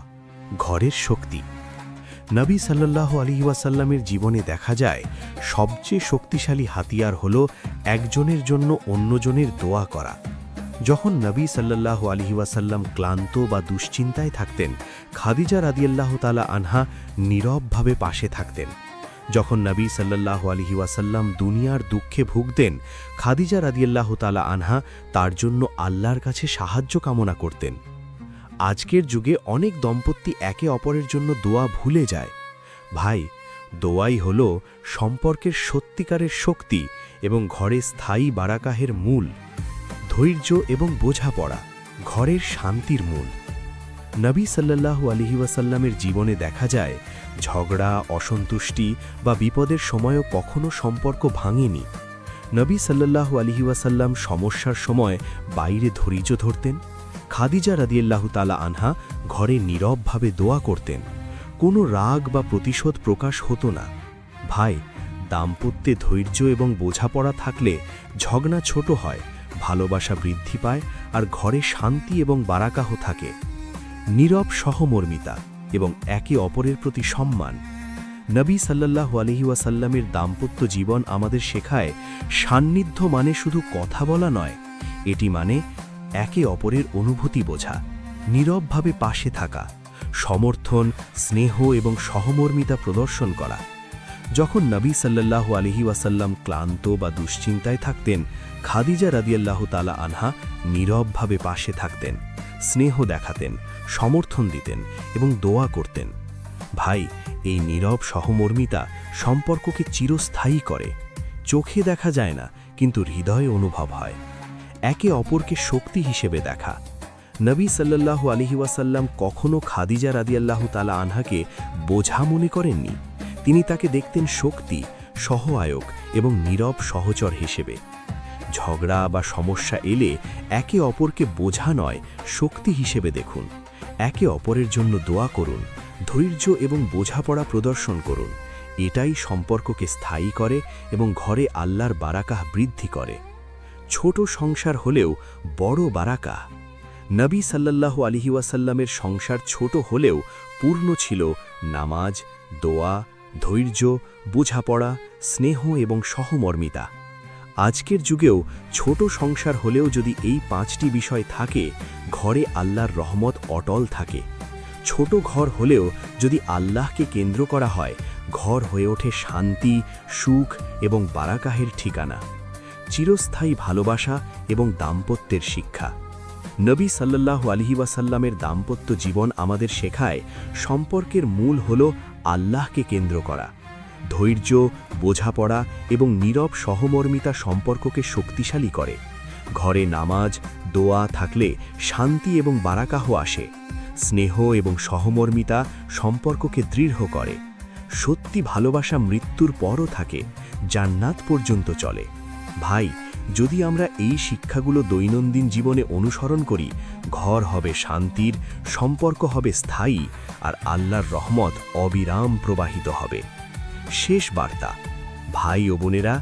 ঘরের শক্তি। নবী সাল্লাল্লাহু আলাইহি ওয়াসাল্লামের জীবনে দেখা যায় সবচেয়ে শক্তিশালী হাতিয়ার হল একজনের জন্য অন্যজনের দোয়া করা। যখন নবী সাল্লাল্লাহু আলাইহি ওয়াসাল্লাম ক্লান্ত বা দুশ্চিন্তায় থাকতেন, খাদিজা রাদিয়াল্লাহু তাআলা আনহা নীরবভাবে পাশে থাকতেন। যখন নবী সাল্লাল্লাহু আলাইহি ওয়াসাল্লাম দুনিয়ার দুঃখে ভুগতেন, খাদিজা রাদিয়াল্লাহু তাআলা আনহা তার জন্য আল্লাহর কাছে সাহায্য কামনা করতেন। আজকের যুগে অনেক দম্পতি একে অপরের জন্য দোয়া ভুলে যায়। ভাই, দোয়াই হল সম্পর্কের সত্যিকারের শক্তি এবং ঘরে স্থায়ী বারাকাহের মূল। ধৈর্য এবং বোঝাপড়া ঘরের শান্তির মূল। নবী সাল্লাল্লাহু আলাইহি ওয়াসাল্লামের জীবনে দেখা যায় ঝগড়া, অসন্তুষ্টি বা বিপদের সময়ও কখনো সম্পর্ক ভাঙেনি। নবী সাল্লাল্লাহু আলাইহি ওয়াসাল্লাম সমস্যার সময় বাইরে ধৈর্য ধরতেন। খাদিজা রাদিয়াল্লাহু তাআলা আনহা ঘরে নীরবভাবে দোয়া করতেন। কোনো রাগ বা প্রতিশোধ প্রকাশ হতো না। ভাই, দাম্পত্যে ধৈর্য এবং বোঝাপড়া থাকলে ঝগড়া ছোট হয়, ভালোবাসা বৃদ্ধি পায়, আর ঘরে শান্তি এবং বারাকাহ থাকে। নীরব সহমর্মিতা এবং একে অপরের প্রতি সম্মান। নবী সাল্লাল্লাহু আলাইহি ওয়াসাল্লামের দাম্পত্য জীবন আমাদের শেখায় সান্নিধ্য মানে শুধু কথা বলা নয়, এটি মানে একে অপরের অনুভূতি বোঝা, নীরবভাবে পাশে থাকা, সমর্থন, স্নেহ এবং সহমর্মিতা প্রদর্শন করা। যখন নবী সাল্লাল্লাহু আলাইহি ওয়াসাল্লাম ক্লান্ত বা দুশ্চিন্তায় থাকতেন, খাদিজা রাদিয়াল্লাহু তাআলা আনহা নীরবভাবে পাশে থাকতেন, স্নেহ দেখাতেন, সমর্থন দিতেন এবং দোয়া করতেন। ভাই, এই নীরব সহমর্মিতা সম্পর্ককে চিরস্থায়ী করে। চোখে দেখা যায় না, কিন্তু হৃদয়ে অনুভব হয়। একে অপরকে শক্তি হিসেবে দেখা। নবী সাল্লাল্লাহু আলাইহি ওয়াসাল্লাম কখনো খাদিজা রাদিয়াল্লাহু তাআলা আনহাকে বোঝা মনে করেননি। তিনি তাকে দেখতেন শক্তি, সহায়ক এবং নীরব সহচর হিসেবে। ঝগড়া বা সমস্যা এলে একে অপরকে বোঝা নয়, শক্তি হিসেবে দেখুন। একে অপরের জন্য দোয়া করুন, ধৈর্য এবং বোঝাপড়া প্রদর্শন করুন। এটাই সম্পর্ককে স্থায়ী করে এবং ঘরে আল্লাহর বারাকাহ বৃদ্ধি করে। ছোট সংসার হলেও বড় বারাকা। নবী সাল্লাল্লাহু আলাইহি ওয়াসাল্লামের সংসার ছোট হলেও পূর্ণ ছিল নামাজ, দোয়া, ধৈর্য, বোঝাপড়া, স্নেহ এবং সহমর্মিতা। আজকের যুগেও ছোট সংসার হলেও যদি এই 5টি বিষয় থাকে, ঘরে আল্লাহর রহমত অটল থাকে। ছোট ঘর হলেও যদি আল্লাহকে কেন্দ্র করা হয়, ঘর হয়ে ওঠে শান্তি, সুখ এবং বারাকাহের ঠিকানা। চিরস্থায়ী ভালোবাসা এবং দাম্পত্যের শিক্ষা। নবী সাল্লাল্লাহু আলাইহি ওয়াসাল্লামের দাম্পত্য জীবন আমাদের শেখায় সম্পর্কের মূল হল আল্লাহকে কেন্দ্র করা। ধৈর্য, বোঝাপড়া এবং নীরব সহমর্মিতা সম্পর্ককে শক্তিশালী করে। ঘরে নামাজ, দোয়া থাকলে শান্তি এবং বারাকাহ আসে। স্নেহ এবং সহমর্মিতা সম্পর্ককে দৃঢ় করে। সত্যি ভালোবাসা মৃত্যুর পরও থাকে, জান্নাত পর্যন্ত চলে। ভাই, যদি আমরা এই শিক্ষাগুলো দৈনন্দিন জীবনে অনুসরণ করি, ঘর হবে শান্তির, সম্পর্ক হবে স্থায়ী, আর আল্লাহর রহমত অবিরাম প্রবাহিত হবে। শেষ বার্তা, ভাই ও বোনেরা,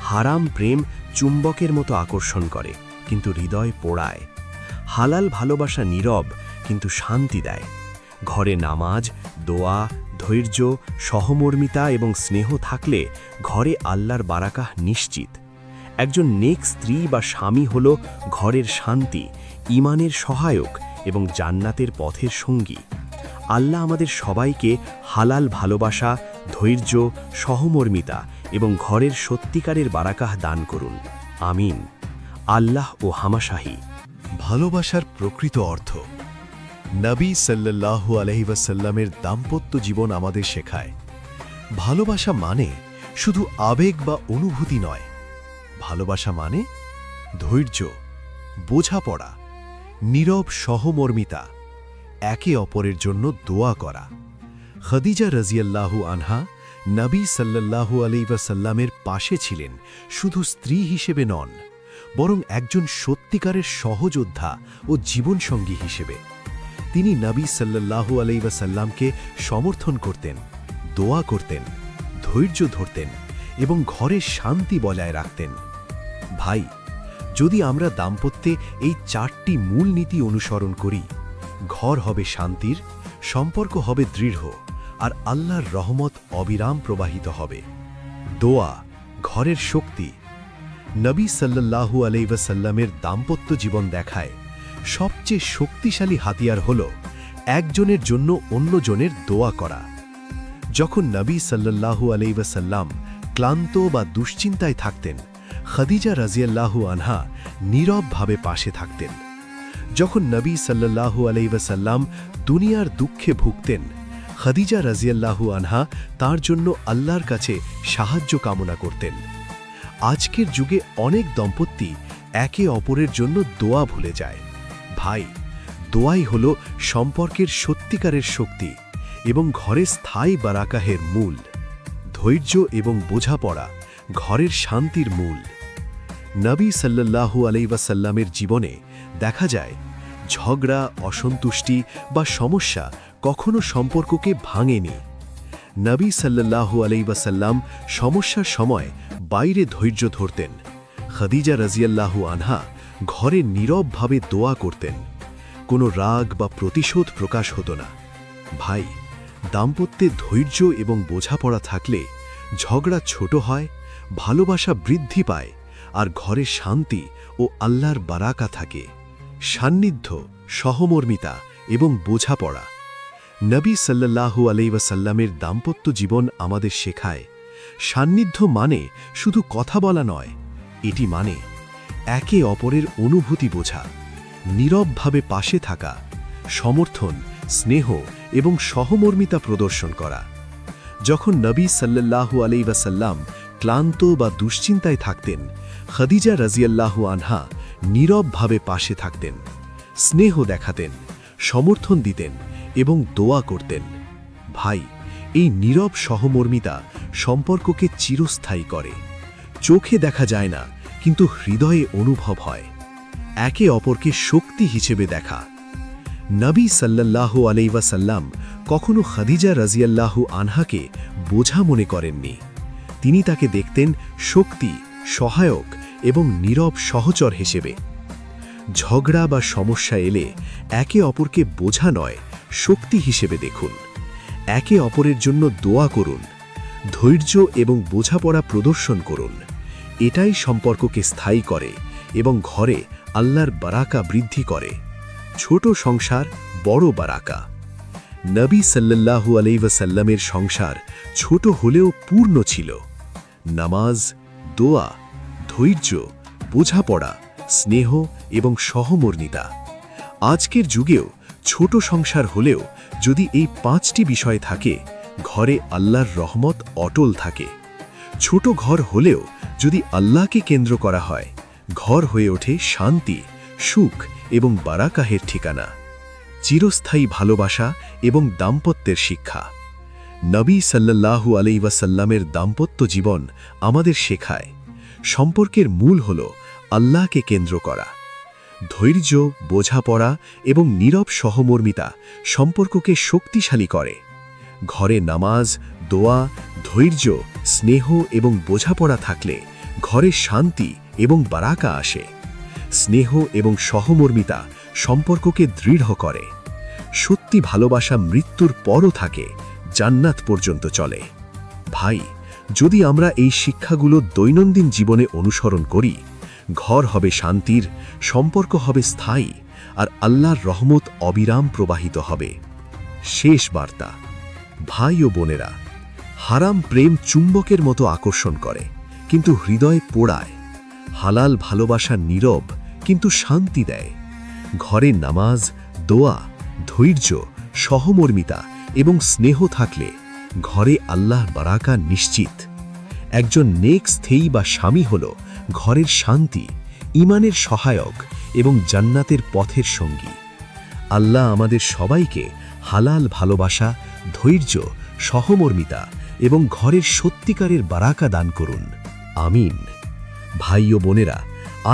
হারাম প্রেম চুম্বকের মতো আকর্ষণ করে, কিন্তু হৃদয় পোড়ায়। হালাল ভালোবাসা নীরব, কিন্তু শান্তি দেয়। ঘরে নামাজ, দোয়া, ধৈর্য, সহমর্মিতা এবং স্নেহ থাকলে ঘরে আল্লাহর বারাকাহ নিশ্চিত। একজন নেক স্ত্রী বা স্বামী হল ঘরের শান্তি, ঈমানের সহায়ক এবং জান্নাতের পথের সঙ্গী। আল্লাহ আমাদের সবাইকে হালাল ভালোবাসা, ধৈর্য, সহমর্মিতা এবং ঘরের সত্যিকারের বারাকাহ দান করুন। আমিন। আল্লাহ ও হামাশাহি। ভালোবাসার প্রকৃত অর্থ। নবী সাল্লাল্লাহু আলাইহি ওয়াসাল্লামের দাম্পত্য জীবন আমাদের শেখায়, ভালোবাসা মানে শুধু আবেগ বা অনুভূতি নয়। ভালোবাসা মানে ধৈর্য, বোঝাপড়া, নীরব সহমর্মিতা, একে অপরের জন্য দোয়া করা। খাদিজা রাদিয়াল্লাহু আনহা নবী সাল্লাল্লাহু আলাইহি ওয়াসাল্লামের পাশে ছিলেন শুধু স্ত্রী হিসেবে নন, বরং একজন সত্যিকারের সহযোদ্ধা ও জীবনসঙ্গী হিসেবে। তিনি নবী সাল্লাল্লাহু আলাইহি ওয়াসাল্লামকে সমর্থন করতেন, দোয়া করতেন, ধৈর্য ধরতেন এবং ঘরে শান্তি বজায় রাখতেন। ভাই, যদি আমরা দাম্পত্যে এই 4টি মূল নীতি অনুসরণ করি, ঘর হবে শান্তির, সম্পর্ক হবে দৃঢ়, আর আল্লাহর রহমত অবিরাম প্রবাহিত হবে। দোয়া ঘরের শক্তি। নবী সাল্লাল্লাহু আলাইহি ওয়াসাল্লামের দাম্পত্য জীবন দেখায় সবচেয়ে শক্তিশালী হাতিয়ার হল একজনের জন্য অন্যজনের দোয়া করা। যখন নবী সাল্লাল্লাহু আলাইহি ওয়াসাল্লাম ক্লান্ত বা দুশ্চিন্তায় থাকতেন, খাদিজা রাদিয়াল্লাহু আনহা নীরবভাবে পাশে থাকতেন। যখন নবী সাল্লাল্লাহু আলাইহি ওয়াসাল্লাম দুনিয়ার দুঃখে ভুগতেন, খাদিজা রাদিয়াল্লাহু আনহা তার জন্য আল্লাহর কাছে সাহায্য কামনা করতেন। আজকের যুগে অনেক দম্পতি একে অপরের জন্য দোয়া ভুলে যায়। ভাই, দোয়াই হল সম্পর্কের সত্যিকারের শক্তি এবং ঘরে স্থায়ী বারাকাহের মূল। ধৈর্য এবং বোঝাপড়া ঘরের শান্তির মূল। নবী সাল্লাল্লাহু আলাইহি ওয়াসাল্লামের জীবনে দেখা যায় ঝগড়া, অসন্তুষ্টি বা সমস্যা কখনো সম্পর্ককে ভাঙেনি। নবী সাল্লাল্লাহু আলাইহি ওয়াসাল্লাম সমস্যার সময় বাইরে ধৈর্য ধরতেন। খাদিজা রাদিয়াল্লাহু আনহা ঘরে নীরবভাবে দোয়া করতেন। কোনো রাগ বা প্রতিশোধ প্রকাশ হতো না। ভাই, দাম্পত্যে ধৈর্য এবং বোঝাপড়া থাকলে ঝগড়া ছোট হয়, ভালোবাসা বৃদ্ধি পায়, আর ঘরে শান্তি ও আল্লাহর বারাকা থাকে। সান্নিধ্য, সহমর্মিতা এবং বোঝাপড়া। নবী সাল্লাল্লাহু আলাইহি ওয়াসাল্লামের দাম্পত্য জীবন আমাদের শেখায় সান্নিধ্য মানে শুধু কথা বলা নয়, এটি মানে একে অপরের অনুভূতি বোঝা, নীরবভাবে পাশে থাকা, সমর্থন, স্নেহ এবং সহমর্মিতা প্রদর্শন করা। যখন নবী সাল্লাল্লাহু আলাইহি ওয়াসাল্লাম ক্লান্ত বা দুশ্চিন্তায় থাকতেন, খাদিজা রাদিয়াল্লাহু আনহা নীরবভাবে পাশে থাকতেন, স্নেহ দেখাতেন, সমর্থন দিতেন এবং দোয়া করতেন। ভাই, এই নীরব সহমর্মিতা সম্পর্ককে চিরস্থায়ী করে। চোখে দেখা যায় না, কিন্তু হৃদয়ে অনুভব হয়। একে অপরকে শক্তি হিসেবে দেখা। নবী সাল্লাল্লাহু আলাইহি ওয়াসাল্লাম কখনো খাদিজা রাদিয়াল্লাহু আনহাকে বোঝা মনে করেননি। তিনি তাকে দেখতেন শক্তি, সহায়ক এবং নীরব সহচর হিসেবে। ঝগড়া বা সমস্যা এলে একে অপরকে বোঝা নয়, শক্তি হিসেবে দেখুন। একে অপরের জন্য দোয়া করুন, ধৈর্য এবং বোঝাপড়া প্রদর্শন করুন। এটাই সম্পর্ককে স্থায়ী করে এবং ঘরে আল্লাহর বারাকা বৃদ্ধি করে। ছোট সংসার বড় বারাকা। নবী সাল্লাল্লাহু আলাইহি ওয়াসাল্লামের সংসার ছোট হলেও পূর্ণ ছিল। নামাজ, দোয়া, ধৈর্য, বোঝাপড়া, স্নেহ এবং সহমর্মিতা। আজকের যুগেও ছোট সংসার হলেও যদি এই 5টি বিষয় থাকে, ঘরে আল্লাহর রহমত অটল থাকে। ছোট ঘর হলেও যদি আল্লাহকে কেন্দ্র করা হয়, ঘর হয়ে ওঠে শান্তি, সুখ এবং বারাকাহের ঠিকানা। চিরস্থায়ী ভালোবাসা এবং দাম্পত্যের শিক্ষা। নবী সাল্লাল্লাহু আলাইহি ওয়াসাল্লামের দাম্পত্য জীবন আমাদের শেখায়, সম্পর্কের মূল হল আল্লাহকে কেন্দ্র করা। ধৈর্য, বোঝাপড়া এবং নীরব সহমর্মিতা সম্পর্ককে শক্তিশালী করে। ঘরে নামাজ, দোয়া, ধৈর্য, স্নেহ এবং বোঝাপড়া থাকলে ঘরে শান্তি এবং বারাকা আসে। স্নেহ এবং সহমর্মিতা সম্পর্ককে দৃঢ় করে। সত্যি ভালোবাসা মৃত্যুর পরও থাকে, জান্নাত পর্যন্ত চলে। ভাই, যদি আমরা এই শিক্ষাগুলো দৈনন্দিন জীবনে অনুসরণ করি, ঘর হবে শান্তির, সম্পর্ক হবে স্থায়ী, আর আল্লাহর রহমত অবিরাম প্রবাহিত হবে। শেষ বার্তা। ভাই ও বোনেরা, হারাম প্রেম চুম্বকের মতো আকর্ষণ করে, কিন্তু হৃদয় পোড়ায়। হালাল ভালোবাসা নীরব কিন্তু শান্তি দেয়। ঘরে নামাজ, দোয়া, ধৈর্য, সহমর্মিতা এবং স্নেহ থাকলে ঘরে আল্লাহর বারাকা নিশ্চিত। একজন নেক স্থায়ী বা স্বামী হল ঘরের শান্তি, ঈমানের সহায়ক এবং জান্নাতের পথের সঙ্গী। আল্লাহ আমাদের সবাইকে হালাল ভালোবাসা, ধৈর্য, সহমর্মিতা এবং ঘরের সত্যিকারের বারাকা দান করুন। আমিন। ভাই ও বোনেরা,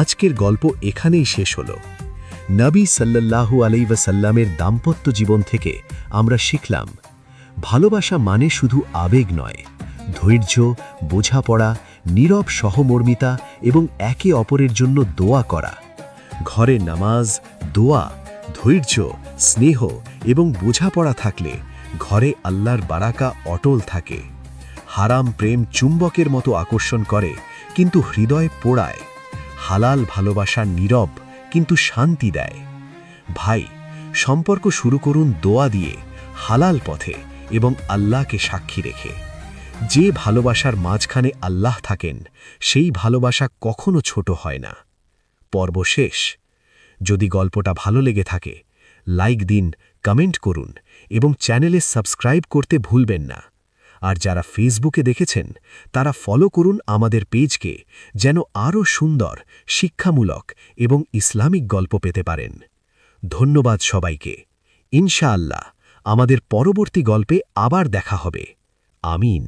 আজকের গল্প এখানেই শেষ হল। নবী সাল্লাল্লাহু আলাইহি ওয়াসাল্লামের দাম্পত্য জীবন থেকে আমরা শিখলাম, ভালোবাসা মানে শুধু আবেগ নয়, ধৈর্য, বোঝাপড়া, নীরব সহমর্মিতা এবং একে অপরের জন্য দোয়া করা। ঘরে নামাজ, দোয়া, ধৈর্য, স্নেহ এবং বোঝাপড়া থাকলে ঘরে আল্লাহর বারাকা অটল থাকে। হারাম প্রেম চুম্বকের মতো আকর্ষণ করে, কিন্তু হৃদয় পোড়ায়। হালাল ভালোবাসা নীরব কিন্তু শান্তি দেয়। ভাই, সম্পর্ক শুরু করুন দোয়া দিয়ে, হালাল পথে এবং আল্লাহকে সাক্ষী রেখে। যে ভালোবাসার মাঝখানে আল্লাহ থাকেন, সেই ভালোবাসা কখনো ছোট হয় না। পর্ব শেষ। যদি গল্পটা ভালো লেগে থাকে, লাইক দিন, কমেন্ট করুন এবং চ্যানেলে সাবস্ক্রাইব করতে ভুলবেন না। আর যারা ফেসবুকে দেখেছেন, তারা ফলো করুন আমাদের পেজকে, যেন আরও সুন্দর, শিক্ষামূলক এবং ইসলামিক গল্প পেতে পারেন। ধন্যবাদ সবাইকে। ইনশাআল্লাহ আমাদের পরবর্তী গল্পে আবার দেখা হবে। আমিন।